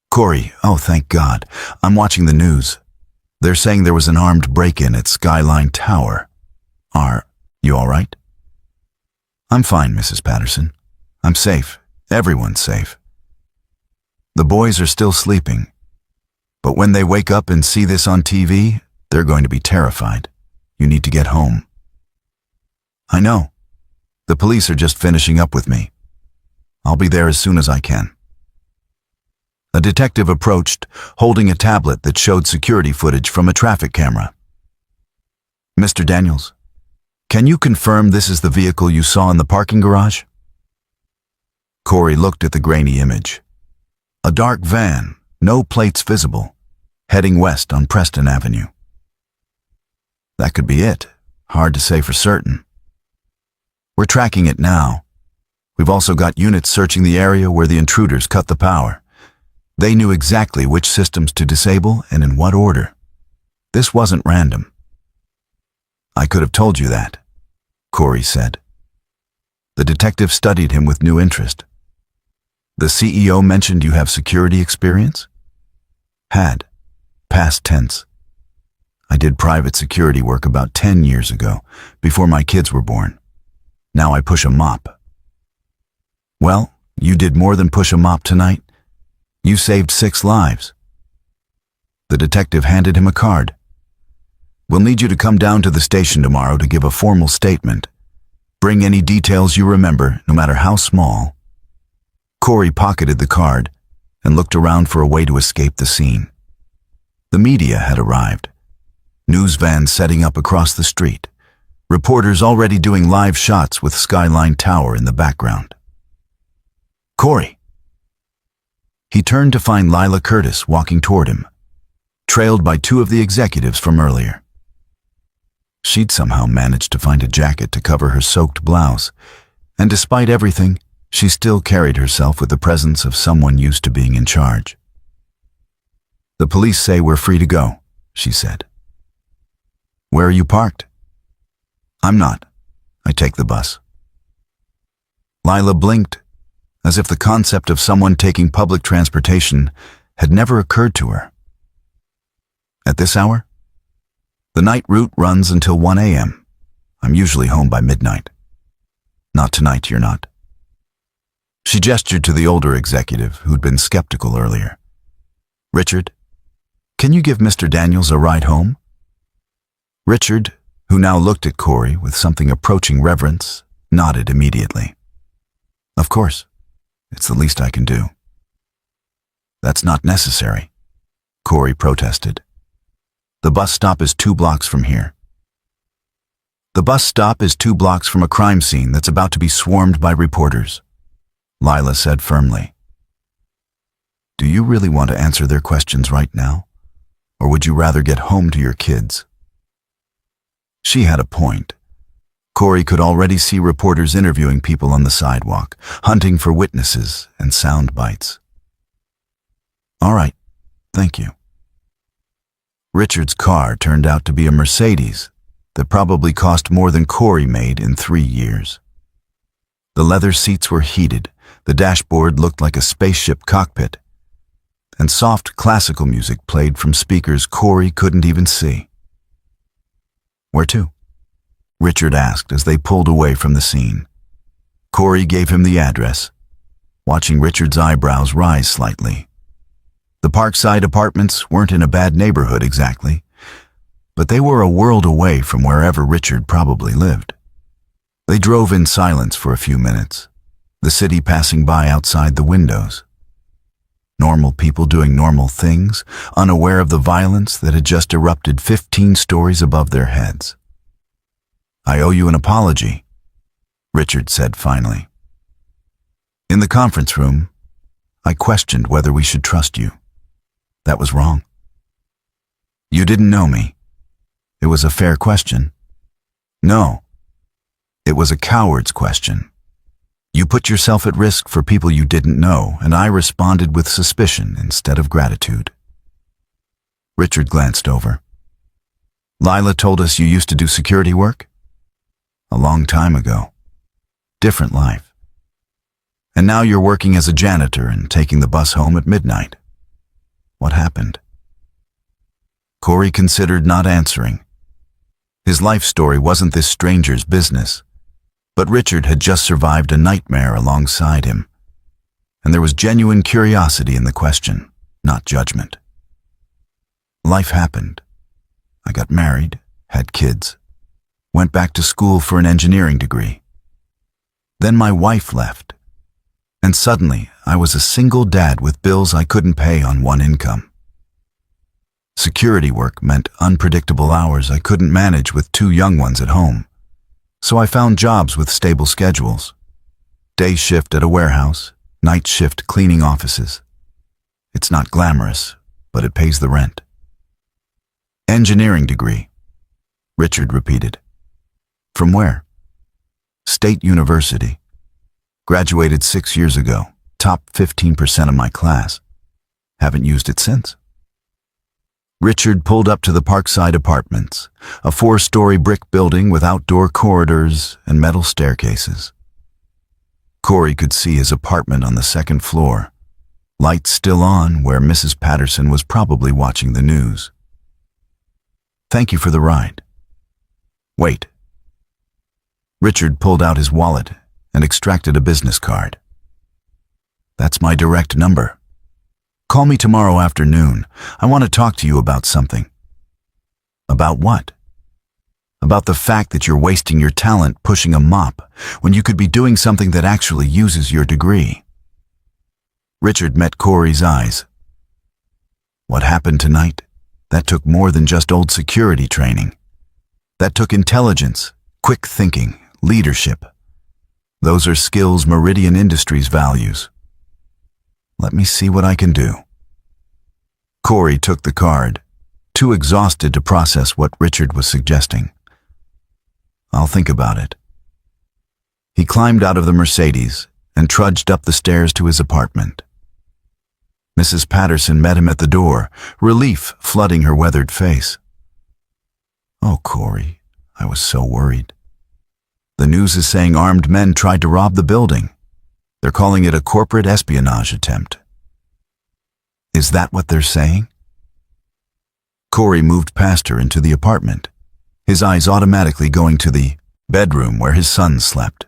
"Corey, oh thank God, I'm watching the news. They're saying there was an armed break-in at Skyline Tower. Are you all right?" "I'm fine, Mrs. Patterson. I'm safe. Everyone's safe. The boys are still sleeping. But when they wake up and see this on TV, they're going to be terrified. You need to get home." "I know. The police are just finishing up with me. I'll be there as soon as I can." A detective approached, holding a tablet that showed security footage from a traffic camera. "Mr. Daniels, can you confirm this is the vehicle you saw in the parking garage?" Corey looked at the grainy image. A dark van, no plates visible, heading west on Preston Avenue. That could be it. Hard to say for certain. "We're tracking it now. We've also got units searching the area where the intruders cut the power. They knew exactly which systems to disable and in what order. This wasn't random." "I could have told you that," Corey said. The detective studied him with new interest. "The CEO mentioned you have security experience?" "Had. Past tense. I did private security work about 10 years ago, before my kids were born. Now I push a mop." "Well, you did more than push a mop tonight. You saved 6 lives." The detective handed him a card. "We'll need you to come down to the station tomorrow to give a formal statement. Bring any details you remember, no matter how small." Corey pocketed the card and looked around for a way to escape the scene. The media had arrived. News vans setting up across the street. Reporters already doing live shots with Skyline Tower in the background. "Corey." He turned to find Lila Curtis walking toward him, trailed by 2 of the executives from earlier. She'd somehow managed to find a jacket to cover her soaked blouse, and despite everything, she still carried herself with the presence of someone used to being in charge. "The police say we're free to go," she said. "Where are you parked?" "I'm not. I take the bus." Lila blinked, as if the concept of someone taking public transportation had never occurred to her. "At this hour?" "The night route runs until 1 a.m. I'm usually home by midnight." "Not tonight, you're not." She gestured to the older executive who'd been skeptical earlier. "Richard, can you give Mr. Daniels a ride home?" Richard, who now looked at Corey with something approaching reverence, nodded immediately. "Of course. It's the least I can do." "That's not necessary," Corey protested. "The bus stop is 2 blocks from here." "The bus stop is 2 blocks from a crime scene that's about to be swarmed by reporters," Lila said firmly. "Do you really want to answer their questions right now? Or would you rather get home to your kids?" She had a point. Corey could already see reporters interviewing people on the sidewalk, hunting for witnesses and sound bites. "All right, thank you." Richard's car turned out to be a Mercedes that probably cost more than Corey made in 3 years. The leather seats were heated, the dashboard looked like a spaceship cockpit, and soft classical music played from speakers Corey couldn't even see. "Where to?" Richard asked as they pulled away from the scene. Corey gave him the address, watching Richard's eyebrows rise slightly. The Parkside apartments weren't in a bad neighborhood exactly, but they were a world away from wherever Richard probably lived. They drove in silence for a few minutes, the city passing by outside the windows. Normal people doing normal things, unaware of the violence that had just erupted 15 stories above their heads. "I owe you an apology," Richard said finally. "In the conference room, I questioned whether we should trust you. That was wrong. You didn't know me. It was a fair question. No, it was a coward's question. You put yourself at risk for people you didn't know, and I responded with suspicion instead of gratitude." Richard glanced over. "Lila told us you used to do security work?" "A long time ago. Different life. And now you're working as a janitor and taking the bus home at midnight. What happened?" Corey considered not answering. His life story wasn't this stranger's business, but Richard had just survived a nightmare alongside him, and there was genuine curiosity in the question, not judgment. "Life happened. I got married, had kids, went back to school for an engineering degree. Then my wife left, and suddenly I was a single dad with bills I couldn't pay on one income. Security work meant unpredictable hours I couldn't manage with 2 young ones at home. So I found jobs with stable schedules. Day shift at a warehouse, night shift cleaning offices. It's not glamorous, but it pays the rent." "Engineering degree," Richard repeated. "From where?" "State University. Graduated 6 years ago, top 15% of my class. Haven't used it since." Richard pulled up to the Parkside Apartments, a 4-story brick building with outdoor corridors and metal staircases. Corey could see his apartment on the 2nd floor, lights still on where Mrs. Patterson was probably watching the news. "Thank you for the ride." "Wait." Richard pulled out his wallet and extracted a business card. "That's my direct number. Call me tomorrow afternoon. I want to talk to you about something." "About what?" "About the fact that you're wasting your talent pushing a mop when you could be doing something that actually uses your degree." Richard met Corey's eyes. "What happened tonight? That took more than just old security training. That took intelligence, quick thinking, leadership. Those are skills Meridian Industries values. Let me see what I can do." Corey took the card, too exhausted to process what Richard was suggesting. "I'll think about it." He climbed out of the Mercedes and trudged up the stairs to his apartment. Mrs. Patterson met him at the door, relief flooding her weathered face. "Oh, Corey, I was so worried. The news is saying armed men tried to rob the building. They're calling it a corporate espionage attempt." "Is that what they're saying?" Corey moved past her into the apartment, his eyes automatically going to the bedroom where his sons slept.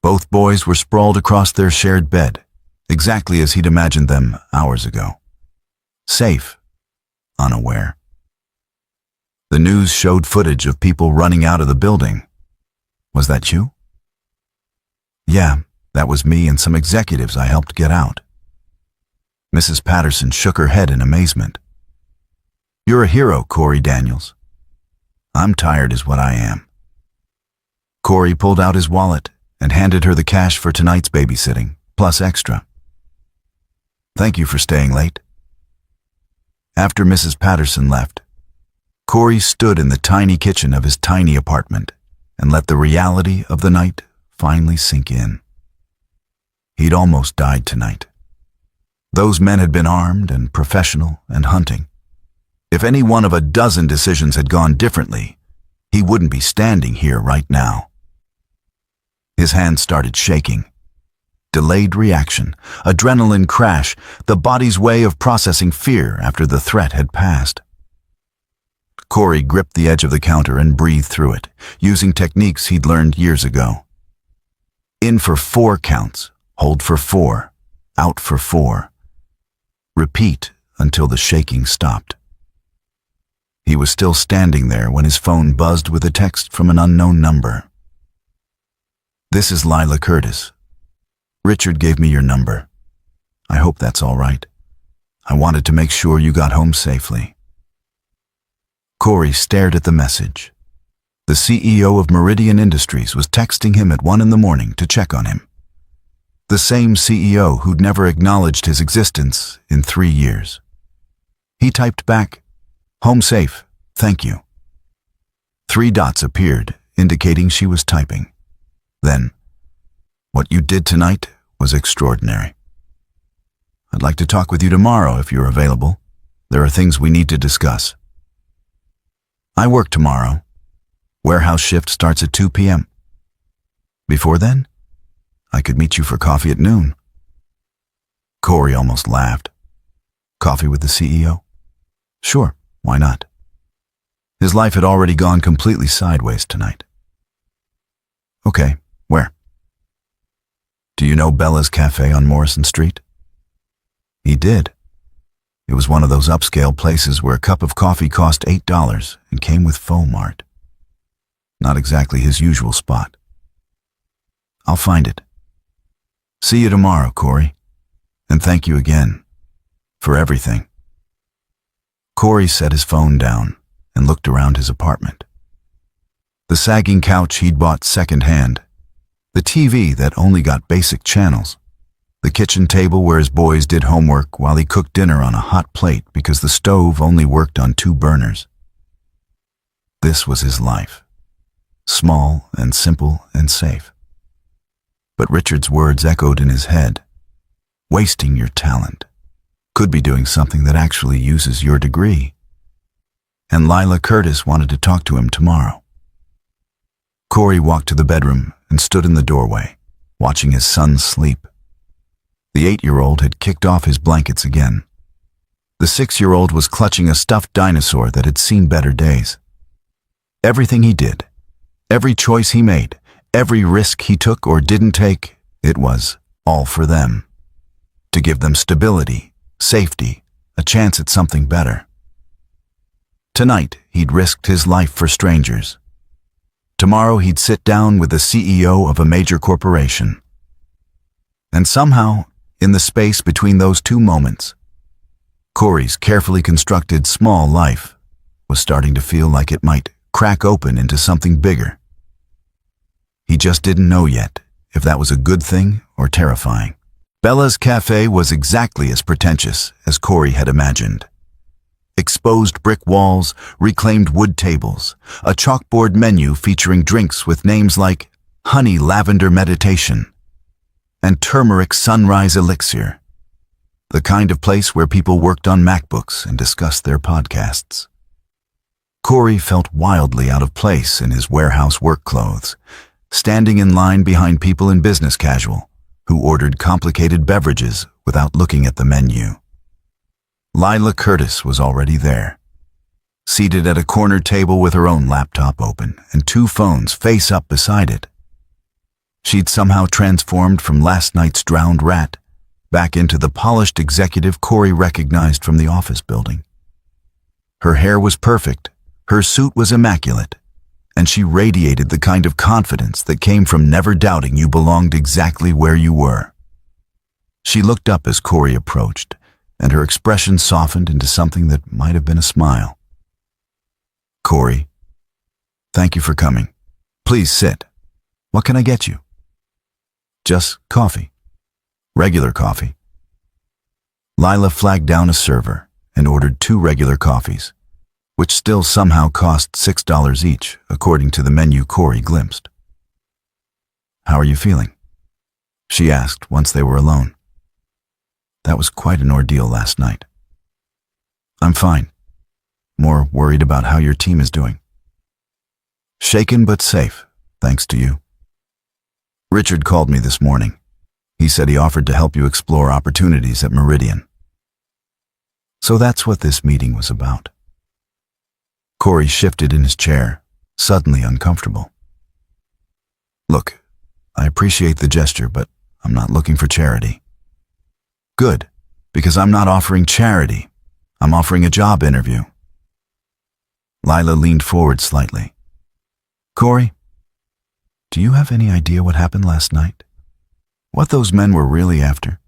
Both boys were sprawled across their shared bed, exactly as he'd imagined them hours ago. safe, unaware. The news showed footage of people running out of the building. Was that you? Yeah, that was me and some executives I helped get out. Mrs. Patterson shook her head in amazement. You're a hero, Corey Daniels. I'm tired is what I am. Corey pulled out his wallet and handed her the cash for tonight's babysitting, plus extra. Thank you for staying late. After Mrs. Patterson left, Corey stood in the tiny kitchen of his tiny apartment and let the reality of the night finally sink in. He'd almost died tonight. Those men had been armed and professional and hunting. If any one of a dozen decisions had gone differently, he wouldn't be standing here right now. His hands started shaking. Delayed reaction, adrenaline crash, the body's way of processing fear after the threat had passed. Corey gripped the edge of the counter and breathed through it, using techniques he'd learned years ago. In for 4 counts, hold for 4, out for 4. Repeat until the shaking stopped. He was still standing there when his phone buzzed with a text from an unknown number. This is Lila Curtis. Richard gave me your number. I hope that's all right. I wanted to make sure you got home safely. Corey stared at the message. The CEO of Meridian Industries was texting him at 1 a.m. to check on him. The same CEO who'd never acknowledged his existence in 3 years. He typed back, "Home safe, thank you." 3 dots appeared, indicating she was typing. Then, "What you did tonight was extraordinary. I'd like to talk with you tomorrow if you're available. There are things we need to discuss." I work tomorrow. Warehouse shift starts at 2 p.m. Before then, I could meet you for coffee at noon. Corey almost laughed. Coffee with the CEO? Sure, why not? His life had already gone completely sideways tonight. Okay, where? Do you know Bella's Cafe on Morrison Street? He did. It was one of those upscale places where a cup of coffee cost $8 and came with foam art. Not exactly his usual spot. I'll find it. See you tomorrow, Corey. And thank you again for everything. Corey set his phone down and looked around his apartment. The sagging couch he'd bought secondhand, the TV that only got basic channels, the kitchen table where his boys did homework while he cooked dinner on a hot plate because the stove only worked on 2 burners. This was his life, small and simple and safe. But Richard's words echoed in his head. Wasting your talent. Could be doing something that actually uses your degree. And Lila Curtis wanted to talk to him tomorrow. Corey walked to the bedroom and stood in the doorway, watching his son sleep. The 8-year-old had kicked off his blankets again. The 6-year-old was clutching a stuffed dinosaur that had seen better days. Everything he did, every choice he made, every risk he took or didn't take, it was all for them. To give them stability, safety, a chance at something better. Tonight, he'd risked his life for strangers. Tomorrow, he'd sit down with the CEO of a major corporation. And somehow, in the space between those 2 moments, Corey's carefully constructed small life was starting to feel like it might crack open into something bigger. He just didn't know yet if that was a good thing or terrifying. Bella's Cafe was exactly as pretentious as Corey had imagined. Exposed brick walls, reclaimed wood tables, a chalkboard menu featuring drinks with names like Honey Lavender Meditation and Turmeric Sunrise Elixir, the kind of place where people worked on MacBooks and discussed their podcasts. Corey felt wildly out of place in his warehouse work clothes, standing in line behind people in business casual who ordered complicated beverages without looking at the menu. Lila Curtis was already there, seated at a corner table with her own laptop open and 2 phones face up beside it. She'd somehow transformed from last night's drowned rat back into the polished executive Corey recognized from the office building. Her hair was perfect, her suit was immaculate, and she radiated the kind of confidence that came from never doubting you belonged exactly where you were. She looked up as Corey approached, and her expression softened into something that might have been a smile. "Corey, thank you for coming. Please sit. What can I get you?" "Just coffee. Regular coffee." Lila flagged down a server and ordered 2 regular coffees, which still somehow cost $6 each, according to the menu Corey glimpsed. "How are you feeling?" she asked once they were alone. "That was quite an ordeal last night." "I'm fine. More worried about how your team is doing." "Shaken but safe, thanks to you. Richard called me this morning. He said he offered to help you explore opportunities at Meridian." So that's what this meeting was about. Corey shifted in his chair, suddenly uncomfortable. "Look, I appreciate the gesture, but I'm not looking for charity." "Good, because I'm not offering charity. I'm offering a job interview." Lila leaned forward slightly. "Corey, do you have any idea what happened last night? What those men were really after?"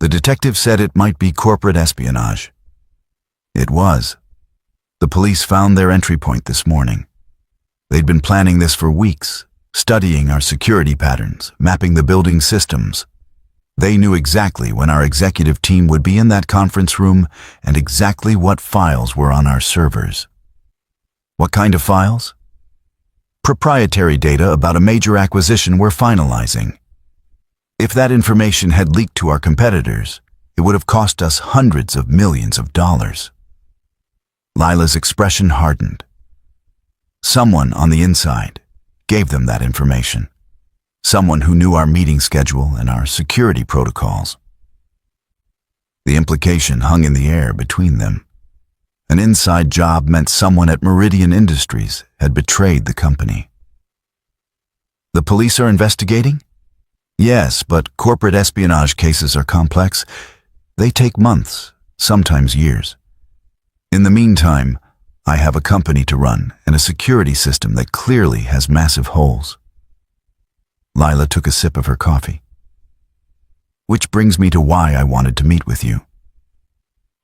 The detective said it might be corporate espionage. It was. The police found their entry point this morning. They'd been planning this for weeks, studying our security patterns, mapping the building systems. They knew exactly when our executive team would be in that conference room and exactly what files were on our servers. What kind of files? Proprietary data about a major acquisition we're finalizing. If that information had leaked to our competitors, it would have cost us hundreds of millions of dollars. Lila's expression hardened. Someone on the inside gave them that information. Someone who knew our meeting schedule and our security protocols. The implication hung in the air between them. An inside job meant someone at Meridian Industries had betrayed the company. The police are investigating? Yes, but corporate espionage cases are complex. They take months, sometimes years. In the meantime, I have a company to run and a security system that clearly has massive holes. Lila took a sip of her coffee. Which brings me to why I wanted to meet with you.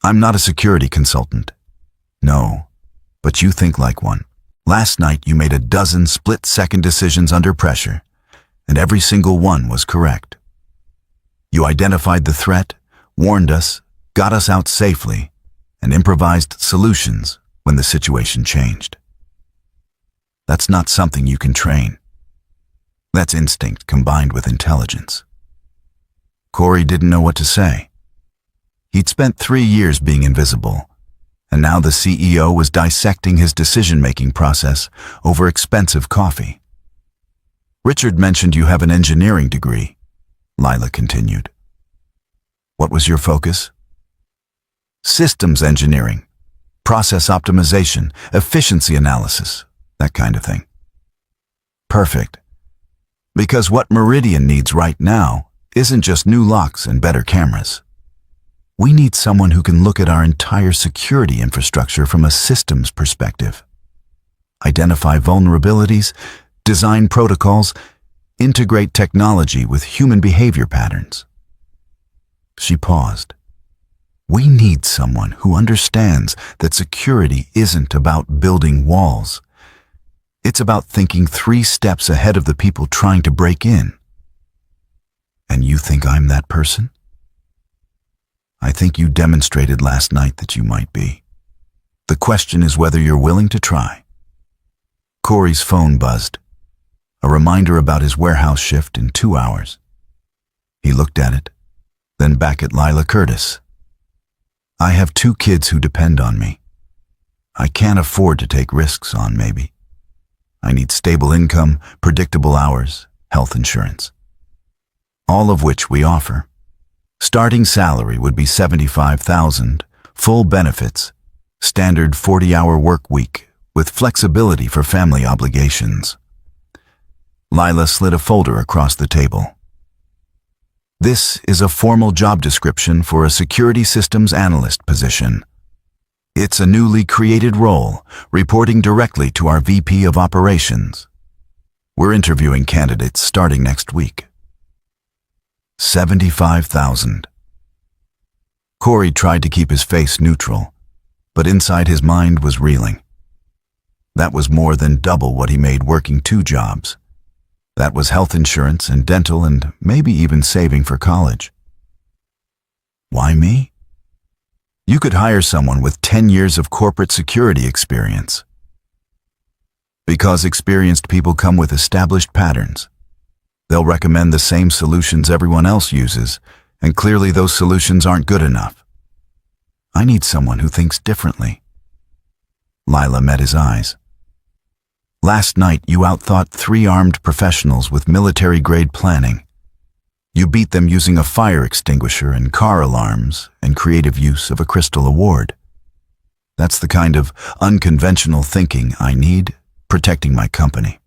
I'm not a security consultant. No, but you think like one. Last night you made a dozen split-second decisions under pressure, and every single one was correct. You identified the threat, warned us, got us out safely, and improvised solutions when the situation changed. That's not something you can train. That's instinct combined with intelligence. Corey didn't know what to say. He'd spent 3 years being invisible, and now the CEO was dissecting his decision-making process over expensive coffee. Richard mentioned you have an engineering degree, Lila continued. What was your focus? Systems engineering, process optimization, efficiency analysis, that kind of thing. Perfect. Because what Meridian needs right now isn't just new locks and better cameras. We need someone who can look at our entire security infrastructure from a systems perspective. Identify vulnerabilities, design protocols, integrate technology with human behavior patterns. She paused. We need someone who understands that security isn't about building walls. It's about thinking 3 steps ahead of the people trying to break in. And you think I'm that person? I think you demonstrated last night that you might be. The question is whether you're willing to try. Corey's phone buzzed. A reminder about his warehouse shift in 2 hours. He looked at it, then back at Lila Curtis. I have 2 kids who depend on me. I can't afford to take risks on maybe. I need stable income, predictable hours, health insurance. All of which we offer. Starting salary would be $75,000, full benefits, standard 40-hour work week with flexibility for family obligations. Lila slid a folder across the table. This is a formal job description for a security systems analyst position. It's a newly created role, reporting directly to our VP of Operations. We're interviewing candidates starting next week. 75,000. Corey tried to keep his face neutral, but inside his mind was reeling. That was more than double what he made working 2 jobs. That was health insurance and dental and maybe even saving for college. Why me? You could hire someone with 10 years of corporate security experience. Because experienced people come with established patterns. They'll recommend the same solutions everyone else uses, and clearly those solutions aren't good enough. I need someone who thinks differently. Lila met his eyes. Last night you outthought 3 armed professionals with military-grade planning. You beat them using a fire extinguisher and car alarms and creative use of a crystal award. That's the kind of unconventional thinking I need, protecting my company.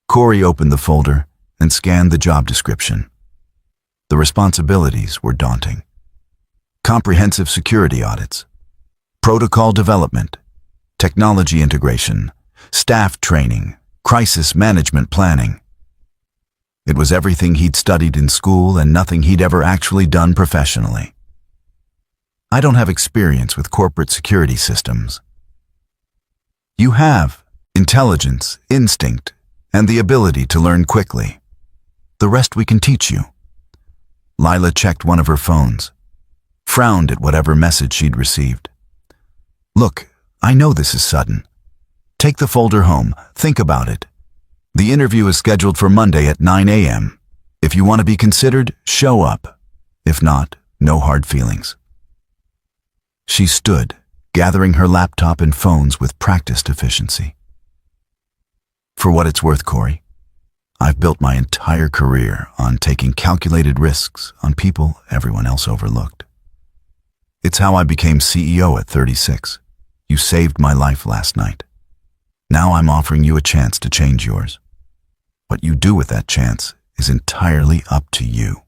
Corey opened the folder and scanned the job description. The responsibilities were daunting. Comprehensive security audits, protocol development, technology integration, staff training, crisis management planning. It was everything he'd studied in school and nothing he'd ever actually done professionally. I don't have experience with corporate security systems. You have intelligence, instinct, and the ability to learn quickly. The rest we can teach you. Lila checked one of her phones, frowned at whatever message she'd received. Look, I know this is sudden. Take the folder home. Think about it. The interview is scheduled for Monday at 9 a.m. If you want to be considered, show up. If not, no hard feelings. She stood, gathering her laptop and phones with practiced efficiency. For what it's worth, Corey, I've built my entire career on taking calculated risks on people everyone else overlooked. It's how I became CEO at 36. You saved my life last night. Now I'm offering you a chance to change yours. What you do with that chance is entirely up to you.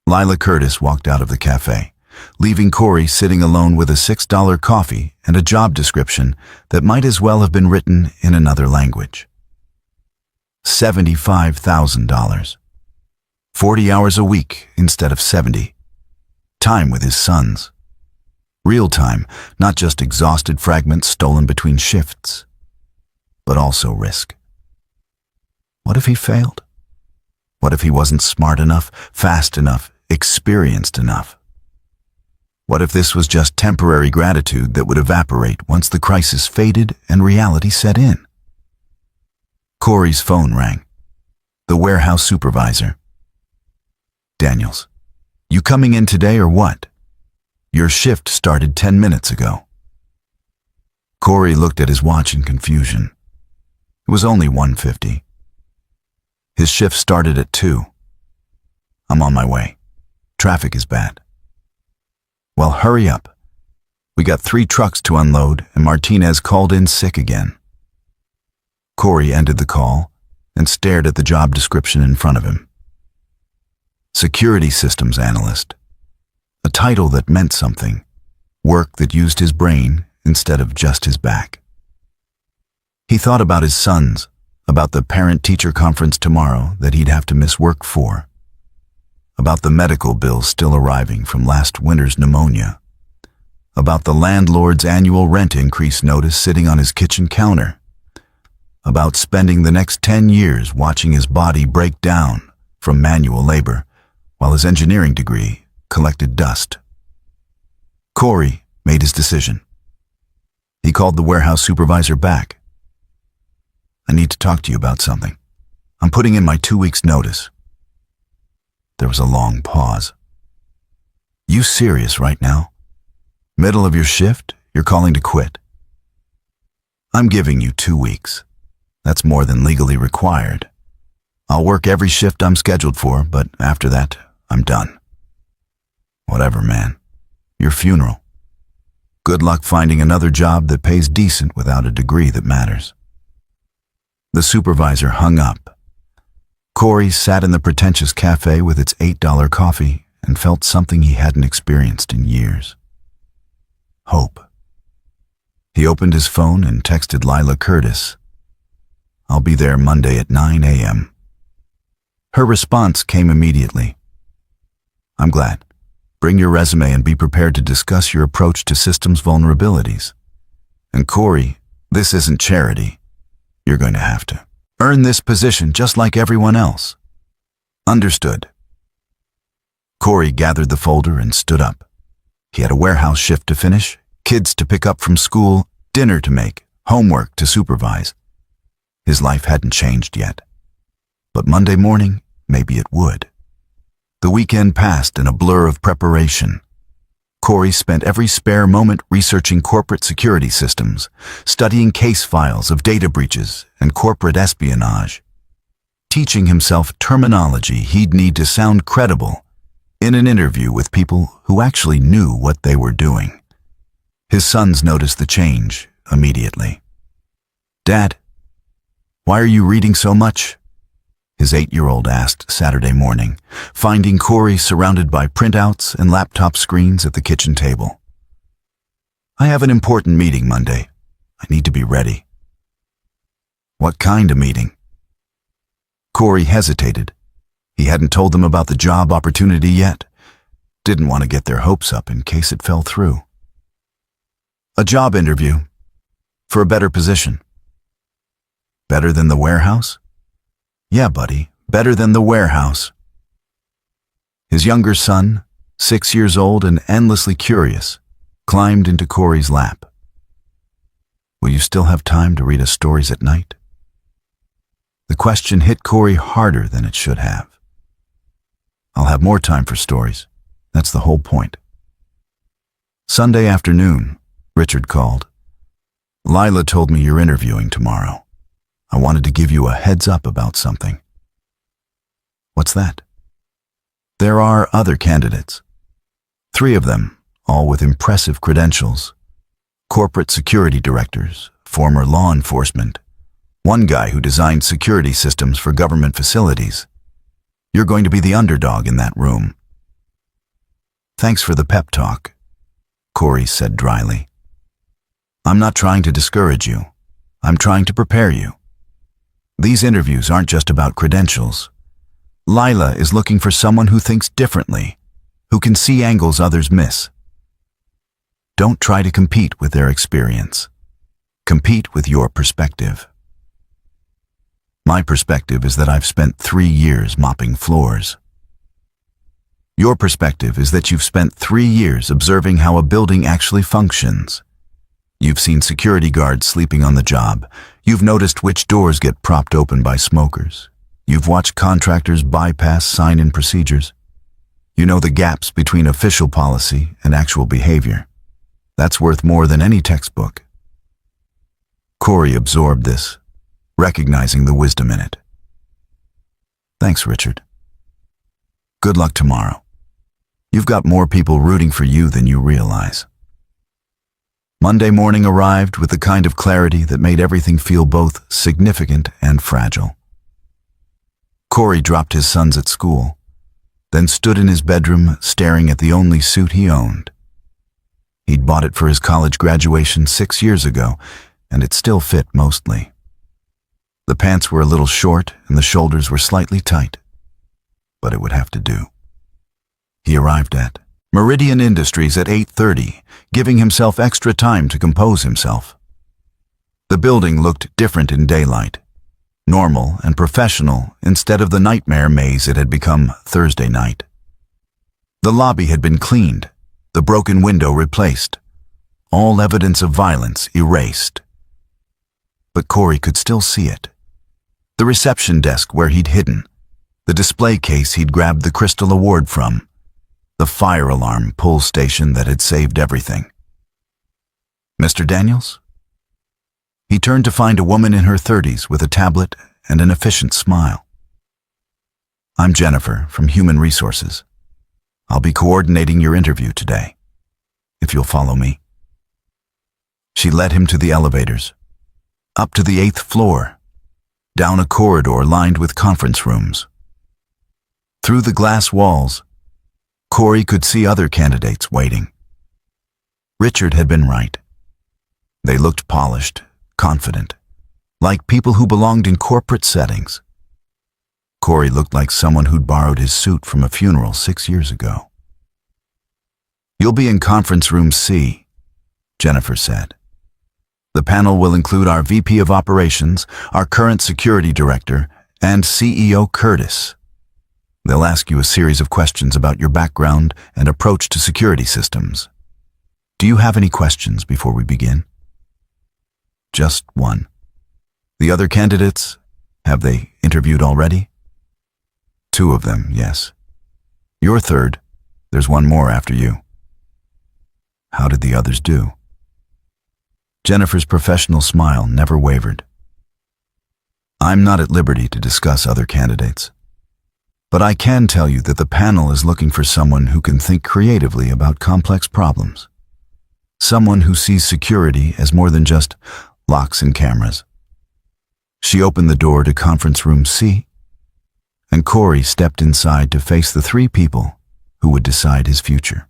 Lila Curtis walked out of the cafe, leaving Corey sitting alone with a $6 coffee and a job description that might as well have been written in another language. $75,000. 40 hours a week instead of 70. Time with his sons. Real time, not just exhausted fragments stolen between shifts, but also risk. What if he failed? What if he wasn't smart enough, fast enough, experienced enough? What if this was just temporary gratitude that would evaporate once the crisis faded and reality set in? Corey's phone rang. The warehouse supervisor. Daniels, you coming in today or what? Your shift started 10 minutes ago. Corey looked at his watch in confusion. It was only 1:50. His shift started at 2. I'm on my way. Traffic is bad. Well, hurry up. We got 3 trucks to unload and Martinez called in sick again. Corey ended the call and stared at the job description in front of him. Security systems analyst. A title that meant something. Work that used his brain instead of just his back. He thought about his sons, about the parent-teacher conference tomorrow that he'd have to miss work for, about the medical bills still arriving from last winter's pneumonia, about the landlord's annual rent increase notice sitting on his kitchen counter, about spending the next 10 years watching his body break down from manual labor while his engineering degree collected dust. Corey made his decision. He called the warehouse supervisor back. I need to talk to you about something. I'm putting in my 2 weeks' notice. There was a long pause. You serious right now? Middle of your shift, you're calling to quit. I'm giving you 2 weeks. That's more than legally required. I'll work every shift I'm scheduled for, but after that, I'm done. Whatever, man. Your funeral. Good luck finding another job that pays decent without a degree that matters. The supervisor hung up. Corey sat in the pretentious cafe with its $8 coffee and felt something he hadn't experienced in years. Hope. He opened his phone and texted Lila Curtis, "I'll be there Monday at 9 a.m. Her response came immediately. "I'm glad. Bring your resume and be prepared to discuss your approach to systems vulnerabilities. And Corey, this isn't charity. You're going to have to earn this position just like everyone else." "Understood." Corey gathered the folder and stood up. He had a warehouse shift to finish, kids to pick up from school, dinner to make, homework to supervise. His life hadn't changed yet. But Monday morning, maybe it would. The weekend passed in a blur of preparation. Corey spent every spare moment researching corporate security systems, studying case files of data breaches and corporate espionage, teaching himself terminology he'd need to sound credible in an interview with people who actually knew what they were doing. His sons noticed the change immediately. "Dad, why are you reading so much?" his 8-year-old asked Saturday morning, finding Corey surrounded by printouts and laptop screens at the kitchen table. "I have an important meeting Monday. I need to be ready." "What kind of meeting?" Corey hesitated. He hadn't told them about the job opportunity yet. Didn't want to get their hopes up in case it fell through. "A job interview. For a better position." "Better than the warehouse?" "Yeah, buddy, better than the warehouse." His younger son, 6 years old and endlessly curious, climbed into Corey's lap. "Will you still have time to read us stories at night?" The question hit Corey harder than it should have. "I'll have more time for stories. That's the whole point." Sunday afternoon, Richard called. "Lila told me you're interviewing tomorrow. I wanted to give you a heads up about something." "What's that?" "There are other candidates. 3 of them, all with impressive credentials. Corporate security directors, former law enforcement, one guy who designed security systems for government facilities. You're going to be the underdog in that room." "Thanks for the pep talk," Corey said dryly. "I'm not trying to discourage you. I'm trying to prepare you. These interviews aren't just about credentials. Lila is looking for someone who thinks differently, who can see angles others miss. Don't try to compete with their experience. Compete with your perspective. My perspective is that I've spent 3 years mopping floors. Your perspective is that you've spent 3 years observing how a building actually functions. You've seen security guards sleeping on the job. You've noticed which doors get propped open by smokers. You've watched contractors bypass sign-in procedures. You know the gaps between official policy and actual behavior. That's worth more than any textbook." Corey absorbed this, recognizing the wisdom in it. "Thanks, Richard. Good luck tomorrow. You've got more people rooting for you than you realize." Monday morning arrived with the kind of clarity that made everything feel both significant and fragile. Corey dropped his sons at school, then stood in his bedroom staring at the only suit he owned. He'd bought it for his college graduation 6 years ago, and it still fit mostly. The pants were a little short and the shoulders were slightly tight, but it would have to do. He arrived at Meridian Industries at 8:30, giving himself extra time to compose himself. The building looked different in daylight, normal and professional instead of the nightmare maze it had become Thursday night. The lobby had been cleaned, the broken window replaced, all evidence of violence erased. But Corey could still see it. The reception desk where he'd hidden, the display case he'd grabbed the Crystal Award from, the fire alarm pull station that had saved everything. "Mr. Daniels?" He turned to find a woman in her 30s with a tablet and an efficient smile. "I'm Jennifer from Human Resources. I'll be coordinating your interview today, if you'll follow me." She led him to the elevators, up to the 8th floor. down a corridor lined with conference rooms. Through the glass walls, Corey could see other candidates waiting. Richard had been right. They looked polished, confident, like people who belonged in corporate settings. Corey looked like someone who'd borrowed his suit from a funeral 6 years ago. "You'll be in conference room C," Jennifer said. "The panel will include our VP of Operations, our current security director, and CEO Curtis. They'll ask you a series of questions about your background and approach to security systems. Do you have any questions before we begin?" "Just one. The other candidates, have they interviewed already?" "2 of them, yes. You're third. There's one more after you." "How did the others do?" Jennifer's professional smile never wavered. "I'm not at liberty to discuss other candidates. But I can tell you that the panel is looking for someone who can think creatively about complex problems. Someone who sees security as more than just locks and cameras." She opened the door to conference room C, and Corey stepped inside to face the 3 people who would decide his future.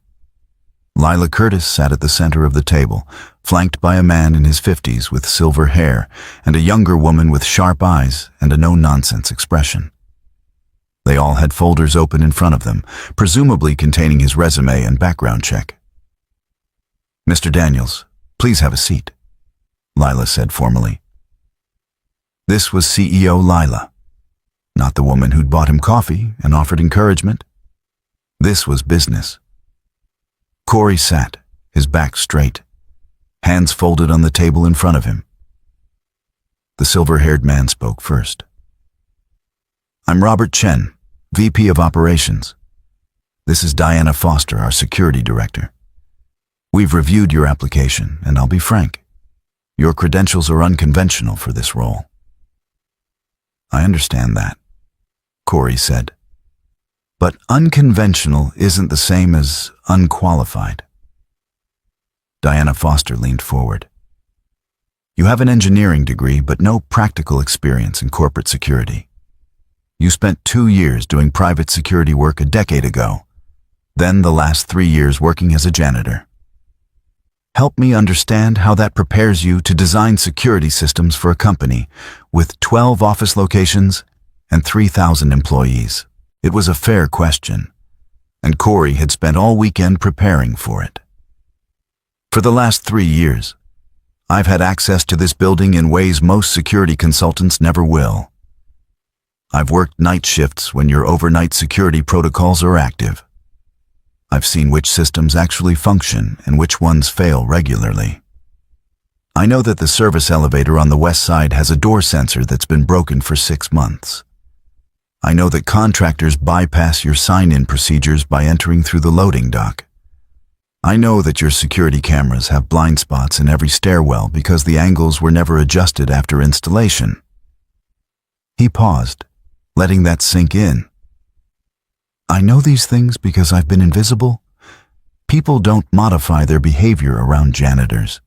Lila Curtis sat at the center of the table, flanked by a man in his 50s with silver hair and a younger woman with sharp eyes and a no-nonsense expression. They all had folders open in front of them, presumably containing his resume and background check. "Mr. Daniels, please have a seat," Lila said formally. This was CEO Lila, not the woman who'd bought him coffee and offered encouragement. This was business. Corey sat, his back straight, hands folded on the table in front of him. The silver-haired man spoke first. "I'm Robert Chen, VP of Operations. This is Diana Foster, our security director. We've reviewed your application, and I'll be frank. Your credentials are unconventional for this role." "I understand that," Corey said. "But unconventional isn't the same as unqualified." Diana Foster leaned forward. "You have an engineering degree, but no practical experience in corporate security. You spent 2 years doing private security work a decade ago, then the last 3 years working as a janitor. Help me understand how that prepares you to design security systems for a company with 12 office locations and 3,000 employees." It was a fair question, and Corey had spent all weekend preparing for it. "For the last 3 years, I've had access to this building in ways most security consultants never will. I've worked night shifts when your overnight security protocols are active. I've seen which systems actually function and which ones fail regularly. I know that the service elevator on the west side has a door sensor that's been broken for 6 months. I know that contractors bypass your sign-in procedures by entering through the loading dock. I know that your security cameras have blind spots in every stairwell because the angles were never adjusted after installation." He paused, letting that sink in. "I know these things because I've been invisible. People don't modify their behavior around janitors.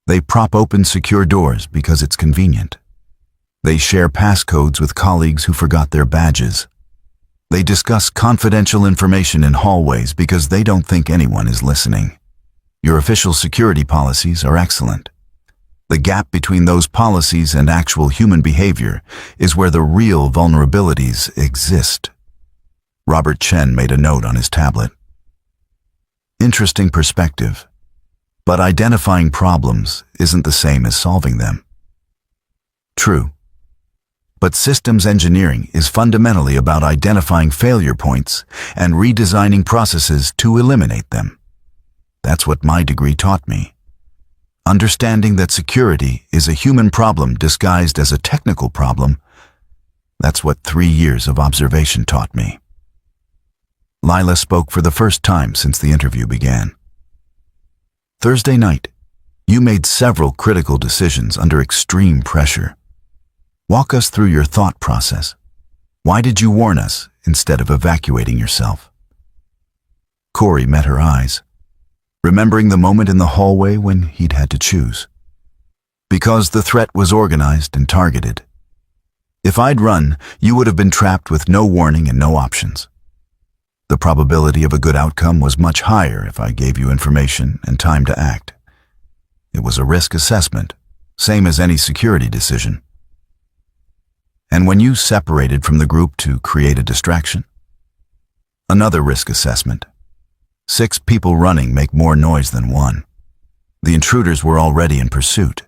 They prop open secure doors because it's convenient. They share passcodes with colleagues who forgot their badges. They discuss confidential information in hallways because they don't think anyone is listening. Your official security policies are excellent. The gap between those policies and actual human behavior is where the real vulnerabilities exist." Robert Chen made a note on his tablet. "Interesting perspective, but identifying problems isn't the same as solving them." "True. But systems engineering is fundamentally about identifying failure points and redesigning processes to eliminate them. That's what my degree taught me. Understanding that security is a human problem disguised as a technical problem, that's what 3 years of observation taught me." Lila spoke for the first time since the interview began. "Thursday night, you made several critical decisions under extreme pressure. Walk us through your thought process. Why did you warn us instead of evacuating yourself?" Corey met her eyes, remembering the moment in the hallway when he'd had to choose. "Because the threat was organized and targeted. If I'd run, you would have been trapped with no warning and no options. The probability of a good outcome was much higher if I gave you information and time to act. It was a risk assessment, same as any security decision. And when you separated from the group to create a distraction? Another risk assessment. 6 people running make more noise than 1. The intruders were already in pursuit.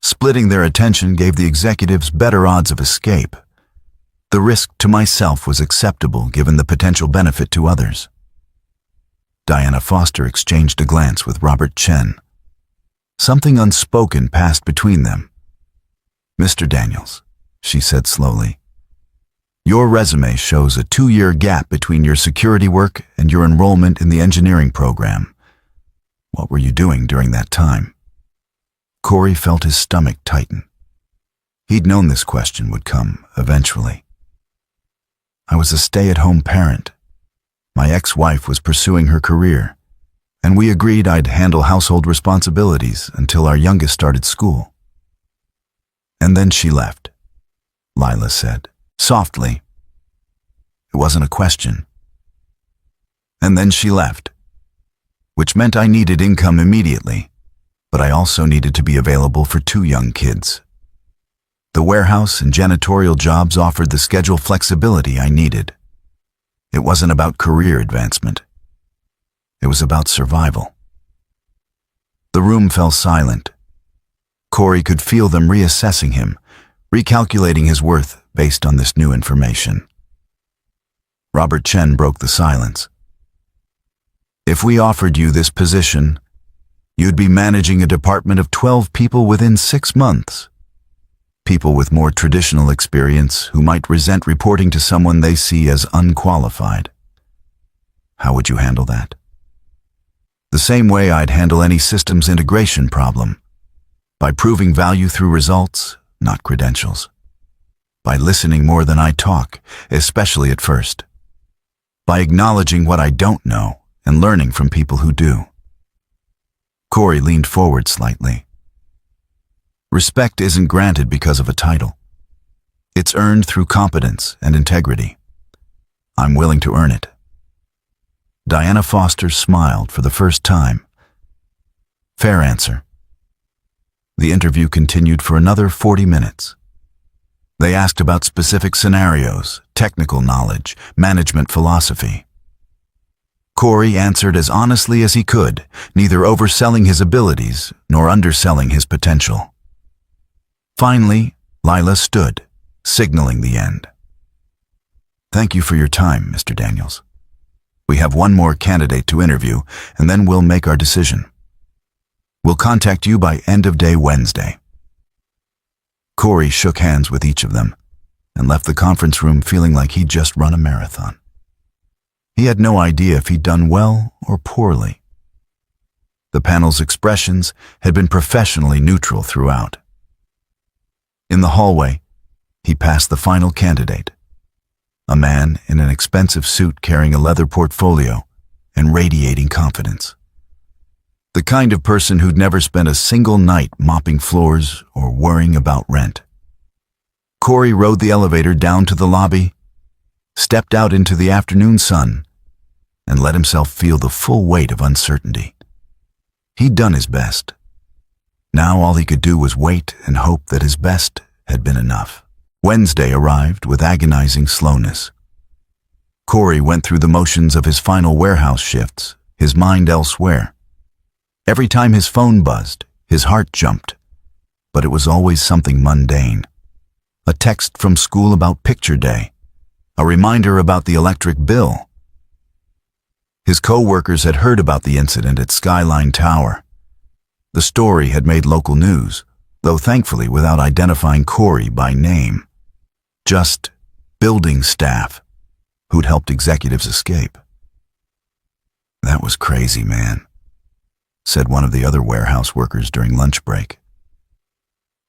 Splitting their attention gave the executives better odds of escape. The risk to myself was acceptable given the potential benefit to others. Diana Foster exchanged a glance with Robert Chen. Something unspoken passed between them. "Mr. Daniels," she said slowly, "your resume shows a 2-year gap between your security work and your enrollment in the engineering program. What were you doing during that time?" Corey felt his stomach tighten. He'd known this question would come eventually. "I was a stay-at-home parent. My ex-wife was pursuing her career, and we agreed I'd handle household responsibilities until our youngest started school." "And then she left," Lila said, softly. It wasn't a question. "And then she left, which meant I needed income immediately, but I also needed to be available for 2 young kids. The warehouse and janitorial jobs offered the schedule flexibility I needed. It wasn't about career advancement. It was about survival." The room fell silent. Corey could feel them reassessing him, recalculating his worth based on this new information. Robert Chen broke the silence. "If we offered you this position, you'd be managing a department of 12 people within 6 months. People with more traditional experience who might resent reporting to someone they see as unqualified. How would you handle that?" "The same way I'd handle any systems integration problem. By proving value through results, not credentials. By listening more than I talk, especially at first. By acknowledging what I don't know and learning from people who do." Corey leaned forward slightly. "Respect isn't granted because of a title. It's earned through competence and integrity. I'm willing to earn it." Diana Foster smiled for the first time. "Fair answer." The interview continued for another 40 minutes. They asked about specific scenarios, technical knowledge, management philosophy. Corey answered as honestly as he could, neither overselling his abilities nor underselling his potential. Finally, Lila stood, signaling the end. "Thank you for your time, Mr. Daniels. We have one more candidate to interview, and then we'll make our decision. We'll contact you by end of day Wednesday." Corey shook hands with each of them and left the conference room feeling like he'd just run a marathon. He had no idea if he'd done well or poorly. The panel's expressions had been professionally neutral throughout. In the hallway, he passed the final candidate, a man in an expensive suit carrying a leather portfolio and radiating confidence. The kind of person who'd never spent a single night mopping floors or worrying about rent. Corey rode the elevator down to the lobby, stepped out into the afternoon sun, and let himself feel the full weight of uncertainty. He'd done his best. Now all he could do was wait and hope that his best had been enough. Wednesday arrived with agonizing slowness. Corey went through the motions of his final warehouse shifts, his mind elsewhere. Every time his phone buzzed, his heart jumped, but it was always something mundane. A text from school about picture day, a reminder about the electric bill. His co-workers had heard about the incident at Skyline Tower. The story had made local news, though thankfully without identifying Corey by name. Just building staff who'd helped executives escape. "That was crazy, man," said one of the other warehouse workers during lunch break.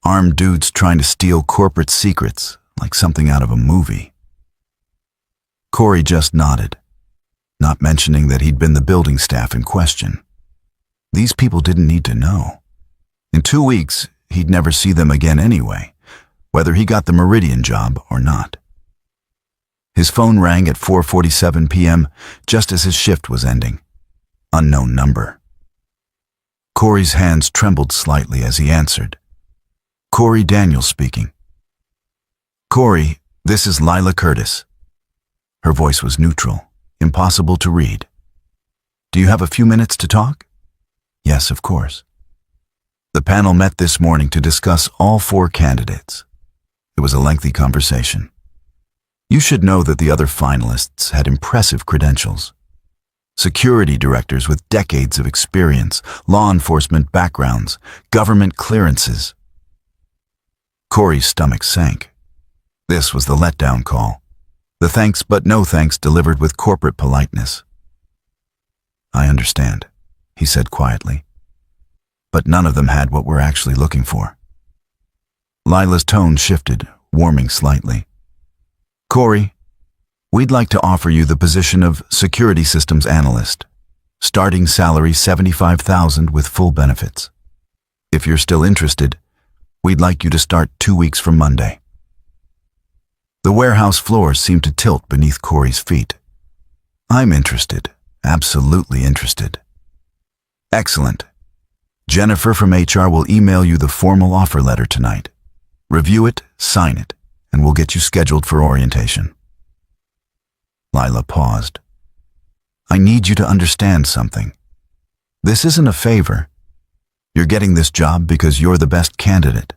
"Armed dudes trying to steal corporate secrets like something out of a movie." Corey just nodded, not mentioning that he'd been the building staff in question. These people didn't need to know. In 2 weeks, he'd never see them again anyway, whether he got the Meridian job or not. His phone rang at 4:47 p.m., just as his shift was ending. Unknown number. Corey's hands trembled slightly as he answered. Corey Daniels speaking. Corey, this is Lila Curtis. Her voice was neutral, impossible to read. Do you have a few minutes to talk? Yes, of course. The panel met this morning to discuss all 4 candidates. It was a lengthy conversation. You should know that the other finalists had impressive credentials. Security directors with decades of experience, law enforcement backgrounds, government clearances. Corey's stomach sank. This was the letdown call. The thanks but no thanks delivered with corporate politeness. I understand, he said quietly. But none of them had what we're actually looking for. Lila's tone shifted, warming slightly. Corey, we'd like to offer you the position of Security Systems Analyst. Starting salary $75,000 with full benefits. If you're still interested, we'd like you to start 2 weeks from Monday. The warehouse floor seemed to tilt beneath Corey's feet. I'm interested, absolutely interested. Excellent. Jennifer from HR will email you the formal offer letter tonight. Review it, sign it, and we'll get you scheduled for orientation. Lila paused. I need you to understand something. This isn't a favor. You're getting this job because you're the best candidate.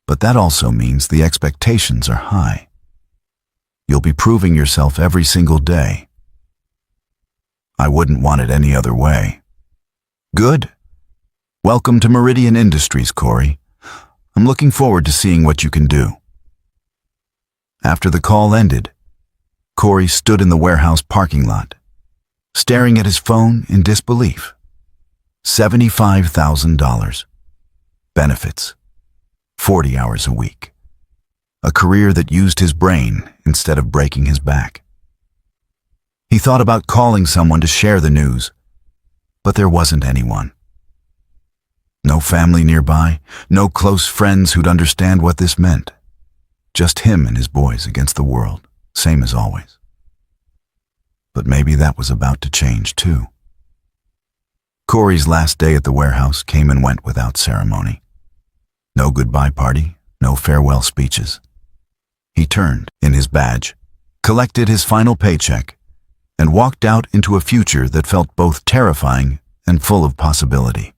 But that also means the expectations are high. You'll be proving yourself every single day. I wouldn't want it any other way. Good. Welcome to Meridian Industries, Corey. I'm looking forward to seeing what you can do. After the call ended, Corey stood in the warehouse parking lot, staring at his phone in disbelief. $75,000. Benefits. 40 hours a week. A career that used his brain instead of breaking his back. He thought about calling someone to share the news, but there wasn't anyone. No family nearby, no close friends who'd understand what this meant. Just him and his boys against the world, same as always. But maybe that was about to change too. Corey's last day at the warehouse came and went without ceremony. No goodbye party, no farewell speeches. He turned in his badge, collected his final paycheck, and walked out into a future that felt both terrifying and full of possibility.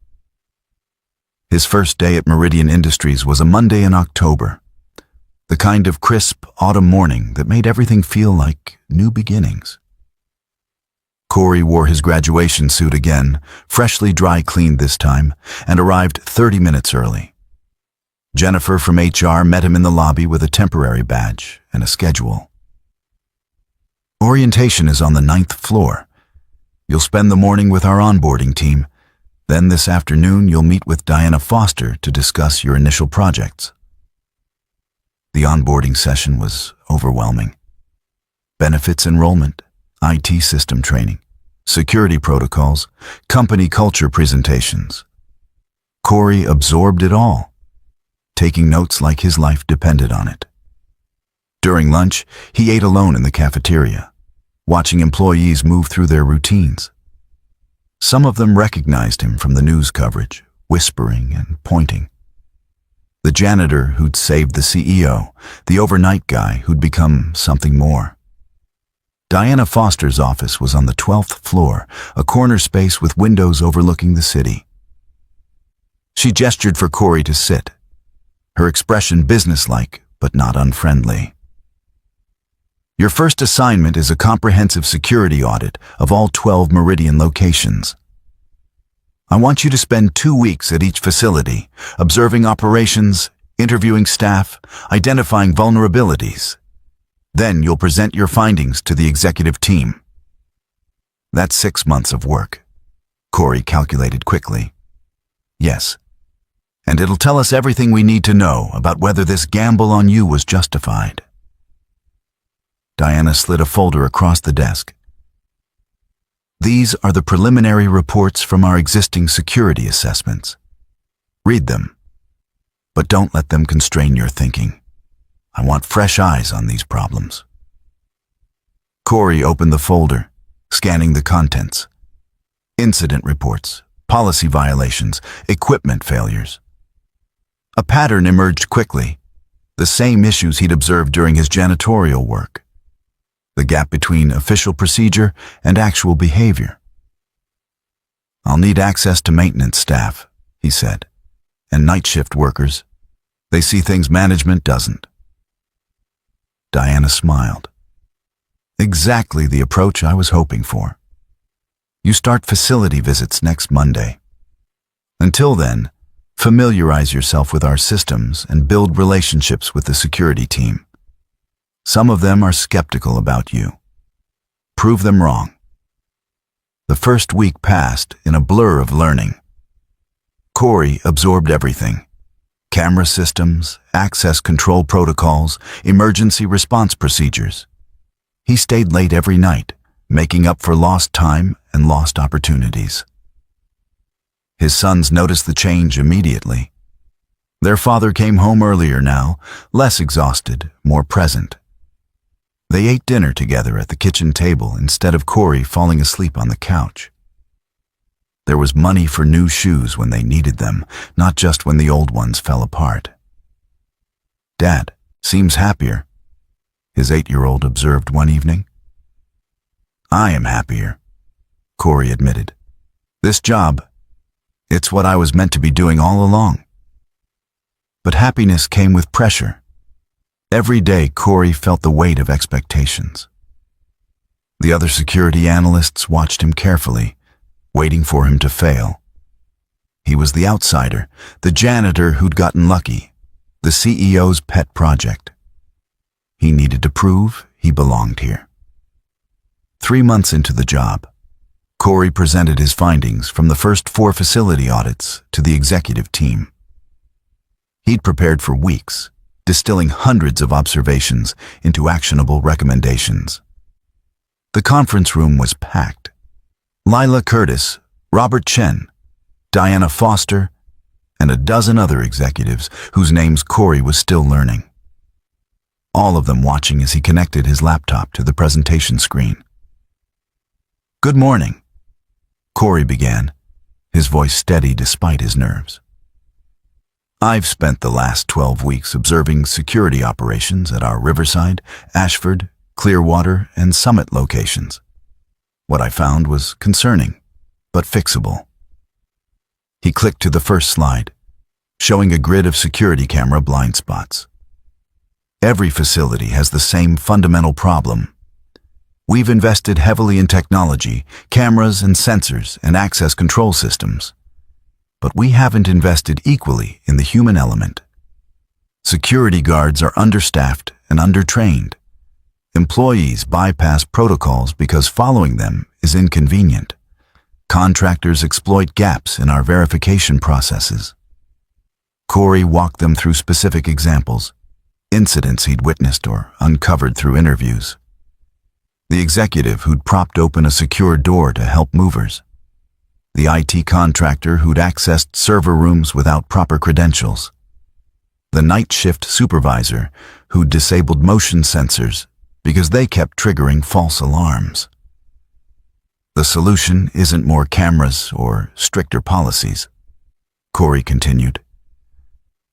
His first day at Meridian Industries was a Monday in October, the kind of crisp autumn morning that made everything feel like new beginnings. Corey wore his graduation suit again, freshly dry-cleaned this time, and arrived 30 minutes early. Jennifer from HR met him in the lobby with a temporary badge and a schedule. Orientation is on the 9th floor. You'll spend the morning with our onboarding team. Then this afternoon you'll meet with Diana Foster to discuss your initial projects. The onboarding session was overwhelming. Benefits enrollment, IT system training, security protocols, company culture presentations. Corey absorbed it all, taking notes like his life depended on it. During lunch, he ate alone in the cafeteria, watching employees move through their routines. Some of them recognized him from the news coverage, whispering and pointing. The janitor who'd saved the CEO, the overnight guy who'd become something more. Diana Foster's office was on the 12th floor, a corner space with windows overlooking the city. She gestured for Corey to sit, her expression businesslike but not unfriendly. Your first assignment is a comprehensive security audit of all 12 Meridian locations. I want you to spend 2 weeks at each facility, observing operations, interviewing staff, identifying vulnerabilities. Then you'll present your findings to the executive team. That's 6 months of work, Corey calculated quickly. Yes. And it'll tell us everything we need to know about whether this gamble on you was justified. Diana slid a folder across the desk. These are the preliminary reports from our existing security assessments. Read them, but don't let them constrain your thinking. I want fresh eyes on these problems. Corey opened the folder, scanning the contents. Incident reports, policy violations, equipment failures. A pattern emerged quickly, the same issues he'd observed during his janitorial work. The gap between official procedure and actual behavior. I'll need access to maintenance staff, he said, and night shift workers. They see things management doesn't. Diana smiled. Exactly the approach I was hoping for. You start facility visits next Monday. Until then, familiarize yourself with our systems and build relationships with the security team. Some of them are skeptical about you. Prove them wrong. The first week passed in a blur of learning. Corey absorbed everything. Camera systems, access control protocols, emergency response procedures. He stayed late every night, making up for lost time and lost opportunities. His sons noticed the change immediately. Their father came home earlier now, less exhausted, more present. They ate dinner together at the kitchen table instead of Corey falling asleep on the couch. There was money for new shoes when they needed them, not just when the old ones fell apart. Dad seems happier, his 8-year-old observed one evening. I am happier, Corey admitted. This job, it's what I was meant to be doing all along. But happiness came with pressure. Every day Corey felt the weight of expectations. The other security analysts watched him carefully, waiting for him to fail. He was the outsider, the janitor who'd gotten lucky, the CEO's pet project. He needed to prove he belonged here. 3 months into the job, Corey presented his findings from the first 4 facility audits to the executive team. He'd prepared for weeks, distilling hundreds of observations into actionable recommendations. The conference room was packed. Lila Curtis, Robert Chen, Diana Foster, and a dozen other executives whose names Corey was still learning. All of them watching as he connected his laptop to the presentation screen. Good morning, Corey began, his voice steady despite his nerves. I've spent the last 12 weeks observing security operations at our Riverside, Ashford, Clearwater, and Summit locations. What I found was concerning, but fixable. He clicked to the first slide, showing a grid of security camera blind spots. Every facility has the same fundamental problem. We've invested heavily in technology, cameras and sensors and access control systems. But we haven't invested equally in the human element. Security guards are understaffed and undertrained. Employees bypass protocols because following them is inconvenient. Contractors exploit gaps in our verification processes. Corey walked them through specific examples, incidents he'd witnessed or uncovered through interviews. The executive who'd propped open a secure door to help movers. The IT contractor who'd accessed server rooms without proper credentials. The night shift supervisor who'd disabled motion sensors because they kept triggering false alarms. The solution isn't more cameras or stricter policies, Corey continued.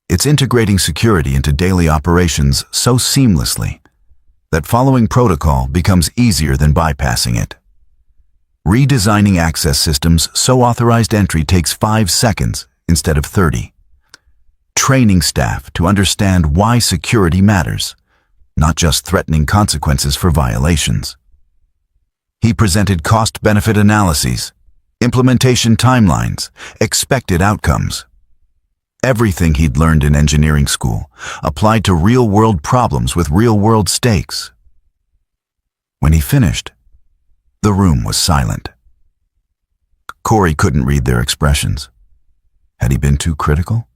It's integrating security into daily operations so seamlessly that following protocol becomes easier than bypassing it. Redesigning access systems so authorized entry takes 5 seconds instead of 30. Training staff to understand why security matters, not just threatening consequences for violations. He presented cost-benefit analyses, implementation timelines, expected outcomes. Everything he'd learned in engineering school applied to real-world problems with real-world stakes. When he finished, the room was silent. Corey couldn't read their expressions. Had he been too critical?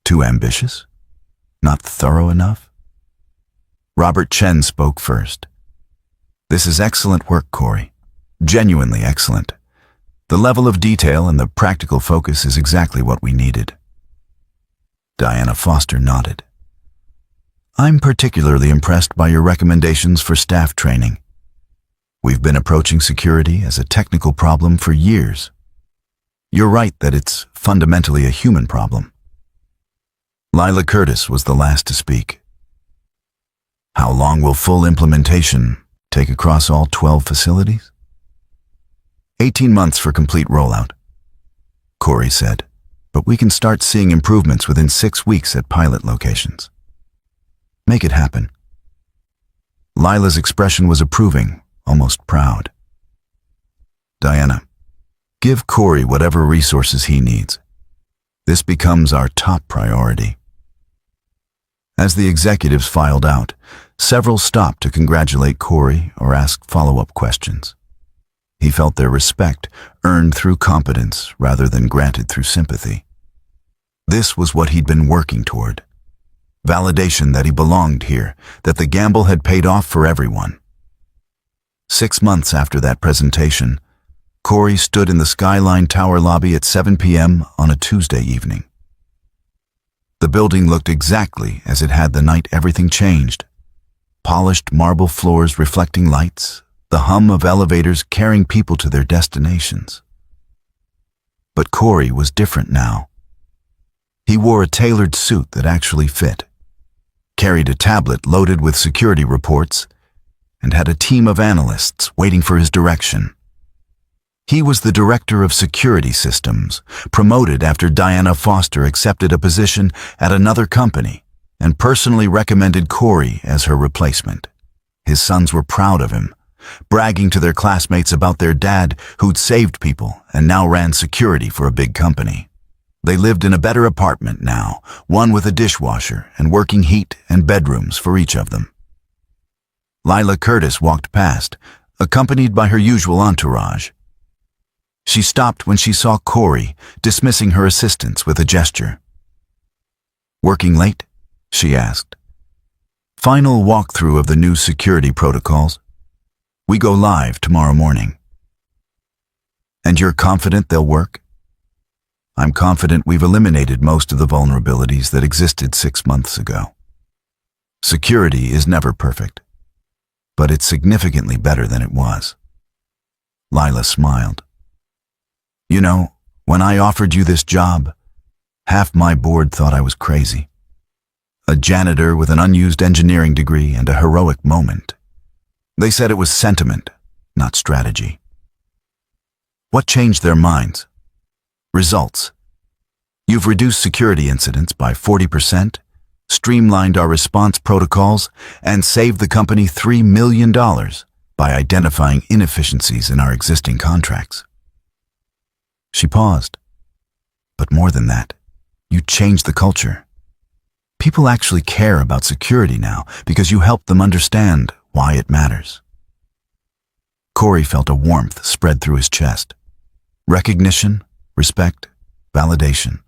Too ambitious? Not thorough enough? Robert Chen spoke first. This is excellent work, Corey. Genuinely excellent. The level of detail and the practical focus is exactly what we needed. Diana Foster nodded. I'm particularly impressed by your recommendations for staff training. We've been approaching security as a technical problem for years. You're right that it's fundamentally a human problem. Lila Curtis was the last to speak. How long will full implementation take across all 12 facilities? 18 months for complete rollout, Corey said, but we can start seeing improvements within 6 weeks at pilot locations. Make it happen. Lila's expression was approving, almost proud. Diana, give Corey whatever resources he needs. This becomes our top priority. As the executives filed out, several stopped to congratulate Corey or ask follow-up questions. He felt their respect, earned through competence rather than granted through sympathy. This was what he'd been working toward. Validation that he belonged here, that the gamble had paid off for everyone. 6 months after that presentation, Corey stood in the Skyline Tower lobby at 7 p.m. on a Tuesday evening. The building looked exactly as it had the night everything changed. Polished marble floors reflecting lights, the hum of elevators carrying people to their destinations. But Corey was different now. He wore a tailored suit that actually fit, carried a tablet loaded with security reports, and had a team of analysts waiting for his direction. He was the director of security systems, promoted after Diana Foster accepted a position at another company and personally recommended Corey as her replacement. His sons were proud of him, bragging to their classmates about their dad who'd saved people and now ran security for a big company. They lived in a better apartment now, one with a dishwasher and working heat and bedrooms for each of them. Lila Curtis walked past, accompanied by her usual entourage. She stopped when she saw Corey, dismissing her assistants with a gesture. "Working late?" she asked. "Final walkthrough of the new security protocols. We go live tomorrow morning." "And you're confident they'll work?" "I'm confident we've eliminated most of the vulnerabilities that existed 6 months ago. Security is never perfect, but it's significantly better than it was." Lila smiled. "You know, when I offered you this job, half my board thought I was crazy. A janitor with an unused engineering degree and a heroic moment. They said it was sentiment, not strategy." "What changed their minds?" "Results. You've reduced security incidents by 40%, streamlined our response protocols, and saved the company $3 million by identifying inefficiencies in our existing contracts." She paused. "But more than that, you changed the culture. People actually care about security now because you help them understand why it matters." Corey felt a warmth spread through his chest. Recognition, respect, validation.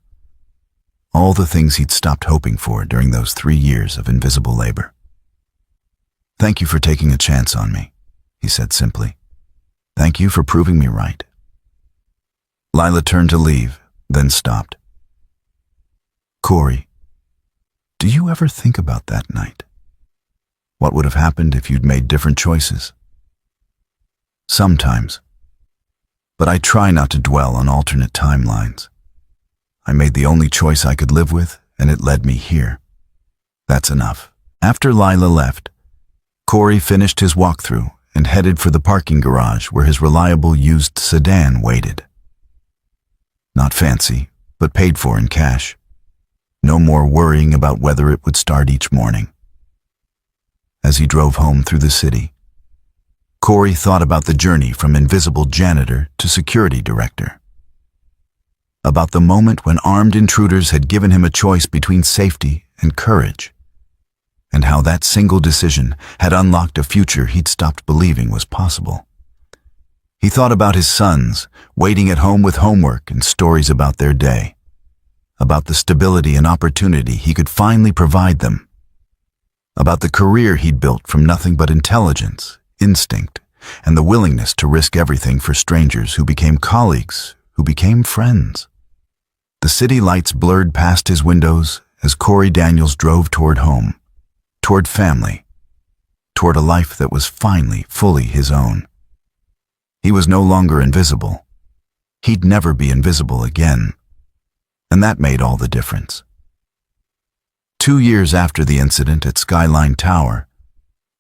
All the things he'd stopped hoping for during those 3 years of invisible labor. "Thank you for taking a chance on me," he said simply. "Thank you for proving me right." Lila turned to leave, then stopped. "Corey, do you ever think about that night? What would have happened if you'd made different choices?" "Sometimes. But I try not to dwell on alternate timelines. I made the only choice I could live with, and it led me here. That's enough." After Lila left, Corey finished his walkthrough and headed for the parking garage where his reliable used sedan waited. Not fancy, but paid for in cash. No more worrying about whether it would start each morning. As he drove home through the city, Corey thought about the journey from invisible janitor to security director. About the moment when armed intruders had given him a choice between safety and courage, and how that single decision had unlocked a future he'd stopped believing was possible. He thought about his sons, waiting at home with homework and stories about their day, about the stability and opportunity he could finally provide them, about the career he'd built from nothing but intelligence, instinct, and the willingness to risk everything for strangers who became colleagues, who became friends. The city lights blurred past his windows as Corey Daniels drove toward home, toward family, toward a life that was finally fully his own. He was no longer invisible. He'd never be invisible again, and that made all the difference. 2 years after the incident at Skyline Tower,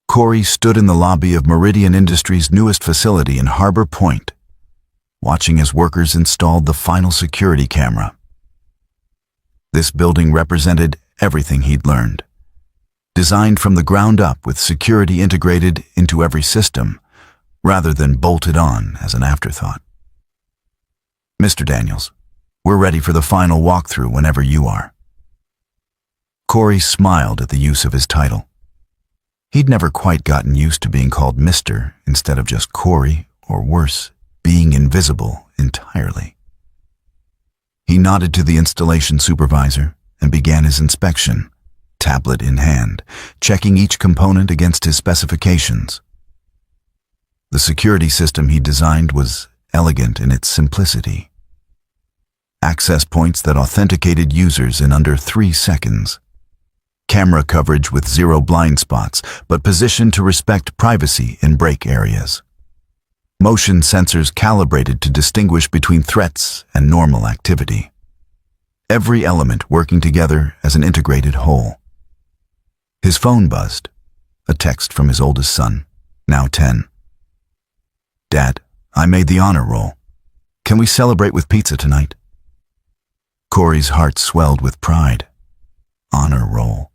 Corey stood in the lobby of Meridian Industries' newest facility in Harbor Point, watching as workers installed the final security camera. This building represented everything he'd learned, designed from the ground up with security integrated into every system, rather than bolted on as an afterthought. Mr. Daniels, we're ready for the final walkthrough whenever you are. Corey smiled at the use of his title. He'd never quite gotten used to being called Mr. instead of just Corey, or worse, being invisible entirely. He nodded to the installation supervisor and began his inspection, tablet in hand, checking each component against his specifications. The security system he designed was elegant in its simplicity. Access points that authenticated users in under 3 seconds. Camera coverage with 0 blind spots, but positioned to respect privacy in break areas. Motion sensors calibrated to distinguish between threats and normal activity. Every element working together as an integrated whole. His phone buzzed. A text from his oldest son, now 10. Dad, I made the honor roll. Can we celebrate with pizza tonight? Corey's heart swelled with pride. Honor roll.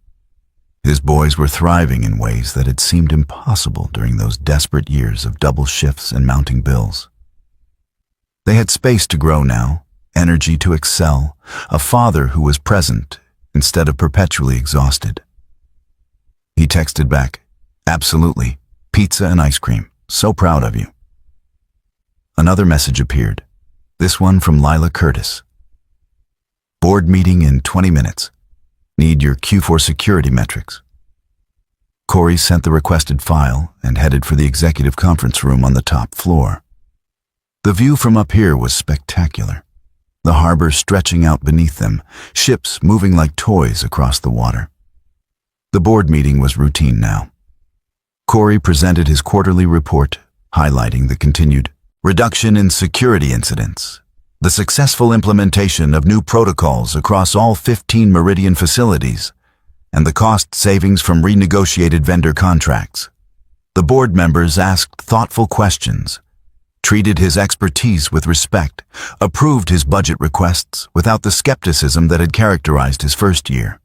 His boys were thriving in ways that had seemed impossible during those desperate years of double shifts and mounting bills. They had space to grow now, energy to excel, a father who was present instead of perpetually exhausted. He texted back, "Absolutely, pizza and ice cream. So proud of you." Another message appeared, this one from Lila Curtis. Board meeting in 20 minutes. Need your Q4 security metrics. Corey sent the requested file and headed for the executive conference room on the top floor. The view from up here was spectacular. The harbor stretching out beneath them, ships moving like toys across the water. The board meeting was routine now. Corey presented his quarterly report, highlighting the continued reduction in security incidents, the successful implementation of new protocols across all 15 Meridian facilities, and the cost savings from renegotiated vendor contracts. The board members asked thoughtful questions, treated his expertise with respect, approved his budget requests without the skepticism that had characterized his first year.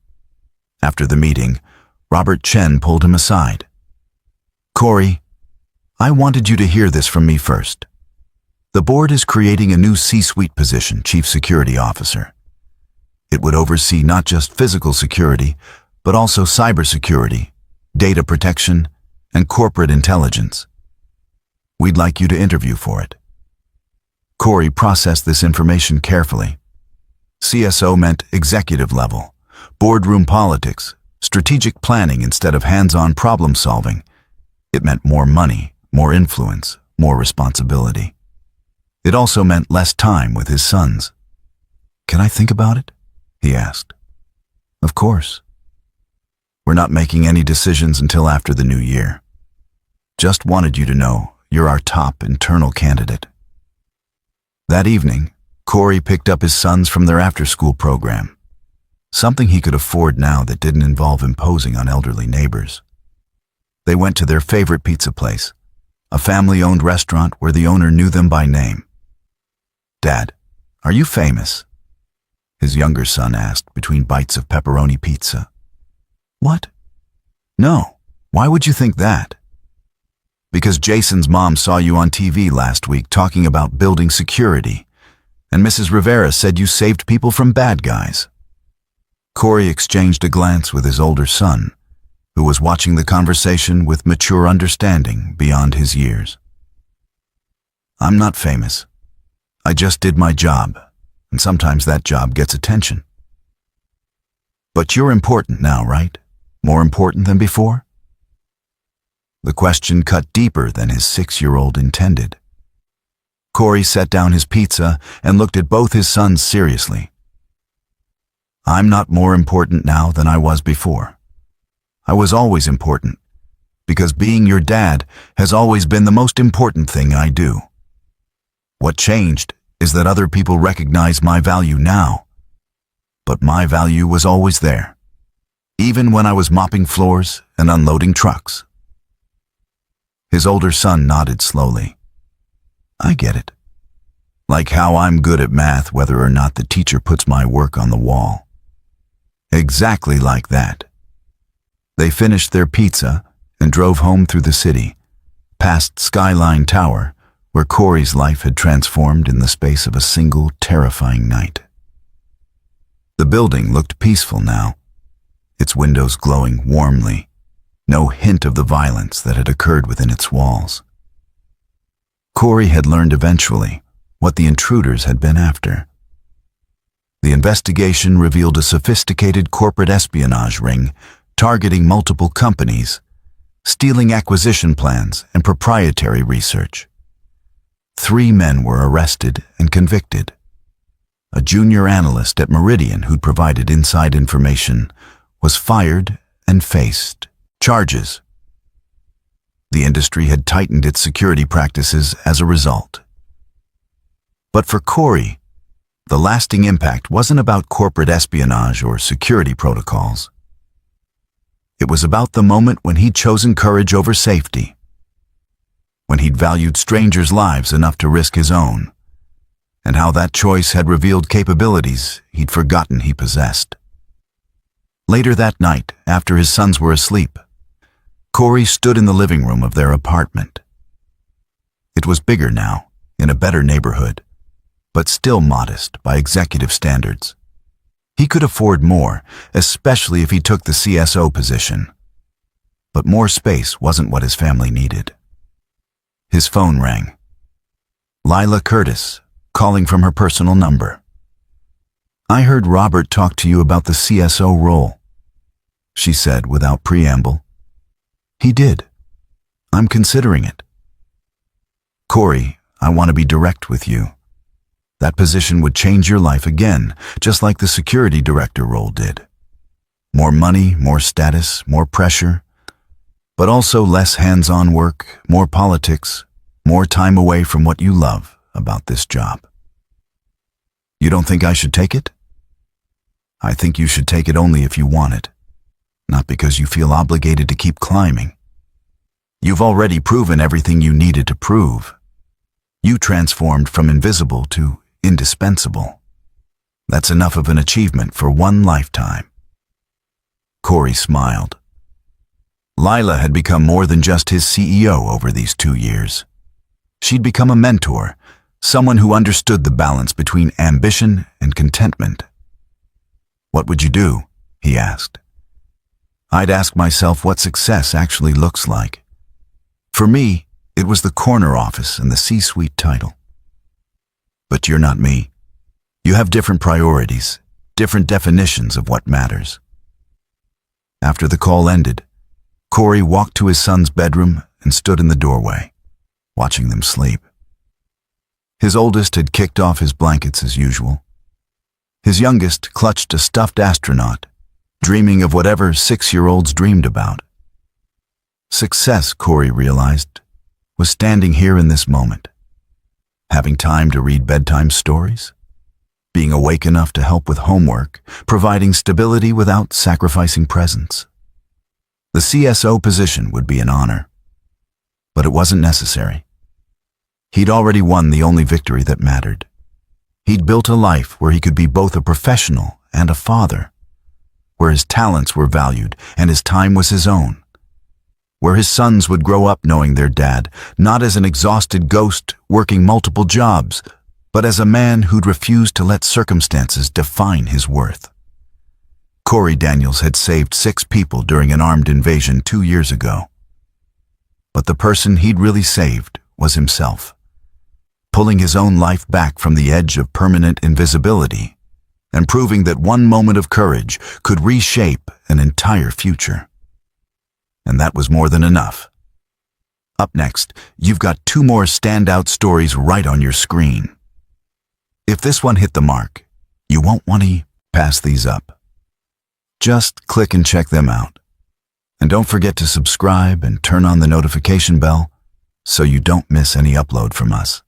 After the meeting, Robert Chen pulled him aside. "Corey, I wanted you to hear this from me first. The board is creating a new C-suite position, Chief Security Officer. It would oversee not just physical security, but also cybersecurity, data protection, and corporate intelligence. We'd like you to interview for it." Corey processed this information carefully. CSO meant executive level, boardroom politics, strategic planning instead of hands-on problem solving. It meant more money, more influence, more responsibility. It also meant less time with his sons. "Can I think about it?" he asked. "Of course. We're not making any decisions until after the new year. Just wanted you to know you're our top internal candidate." That evening, Corey picked up his sons from their after-school program, something he could afford now that didn't involve imposing on elderly neighbors. They went to their favorite pizza place, a family-owned restaurant where the owner knew them by name. "Dad, are you famous?" his younger son asked between bites of pepperoni pizza. "What? No, why would you think that?" "Because Jason's mom saw you on TV last week talking about building security, and Mrs. Rivera said you saved people from bad guys." Corey exchanged a glance with his older son, who was watching the conversation with mature understanding beyond his years. "I'm not famous. I just did my job, and sometimes that job gets attention." "But you're important now, right? More important than before?" The question cut deeper than his 6-year-old intended. Corey set down his pizza and looked at both his sons seriously. "I'm not more important now than I was before. I was always important, because being your dad has always been the most important thing I do. What changed is that other people recognize my value now, but my value was always there, even when I was mopping floors and unloading trucks. His older son nodded slowly. I get it. Like how I'm good at math whether or not the teacher puts my work on the wall. Exactly like that. They finished their pizza and drove home through the city, past Skyline Tower, where Corey's life had transformed in the space of a single terrifying night. The building looked peaceful now, its windows glowing warmly, no hint of the violence that had occurred within its walls. Corey had learned eventually what the intruders had been after. The investigation revealed a sophisticated corporate espionage ring targeting multiple companies, stealing acquisition plans and proprietary research. 3 men were arrested and convicted. A junior analyst at Meridian who'd provided inside information was fired and faced charges. The industry had tightened its security practices as a result. But for Corey, the lasting impact wasn't about corporate espionage or security protocols. It was about the moment when he'd chosen courage over safety, when he'd valued strangers' lives enough to risk his own, and how that choice had revealed capabilities he'd forgotten he possessed. Later that night, after his sons were asleep, Corey stood in the living room of their apartment. It was bigger now, in a better neighborhood, but still modest by executive standards. He could afford more, especially if he took the CSO position. But more space wasn't what his family needed. His phone rang. Lila Curtis, calling from her personal number. I heard Robert talk to you about the CSO role, she said without preamble. He did. I'm considering it. Corey, I want to be direct with you. That position would change your life again, just like the security director role did. More money, more status, more pressure, but also less hands-on work, more politics, more time away from what you love about this job. You don't think I should take it? I think you should take it only if you want it, not because you feel obligated to keep climbing. You've already proven everything you needed to prove. You transformed from invisible to indispensable. That's enough of an achievement for one lifetime. Corey smiled. Lila had become more than just his CEO over these 2 years. She'd become a mentor, someone who understood the balance between ambition and contentment. What would you do? He asked. I'd ask myself what success actually looks like. For me, it was the corner office and the C-suite title. But you're not me. You have different priorities, different definitions of what matters. After the call ended, Corey walked to his son's bedroom and stood in the doorway, watching them sleep. His oldest had kicked off his blankets as usual. His youngest clutched a stuffed astronaut, dreaming of whatever 6-year-olds dreamed about. Success, Corey realized, was standing here in this moment. Having time to read bedtime stories, being awake enough to help with homework, providing stability without sacrificing presence. The CSO position would be an honor, but it wasn't necessary. He'd already won the only victory that mattered. He'd built a life where he could be both a professional and a father, where his talents were valued and his time was his own, where his sons would grow up knowing their dad, not as an exhausted ghost working multiple jobs, but as a man who'd refused to let circumstances define his worth. Corey Daniels had saved 6 people during an armed invasion 2 years ago. But the person he'd really saved was himself, pulling his own life back from the edge of permanent invisibility and proving that one moment of courage could reshape an entire future. And that was more than enough. Up next, you've got 2 more standout stories right on your screen. If this one hit the mark, you won't want to pass these up. Just click and check them out. And don't forget to subscribe and turn on the notification bell so you don't miss any upload from us.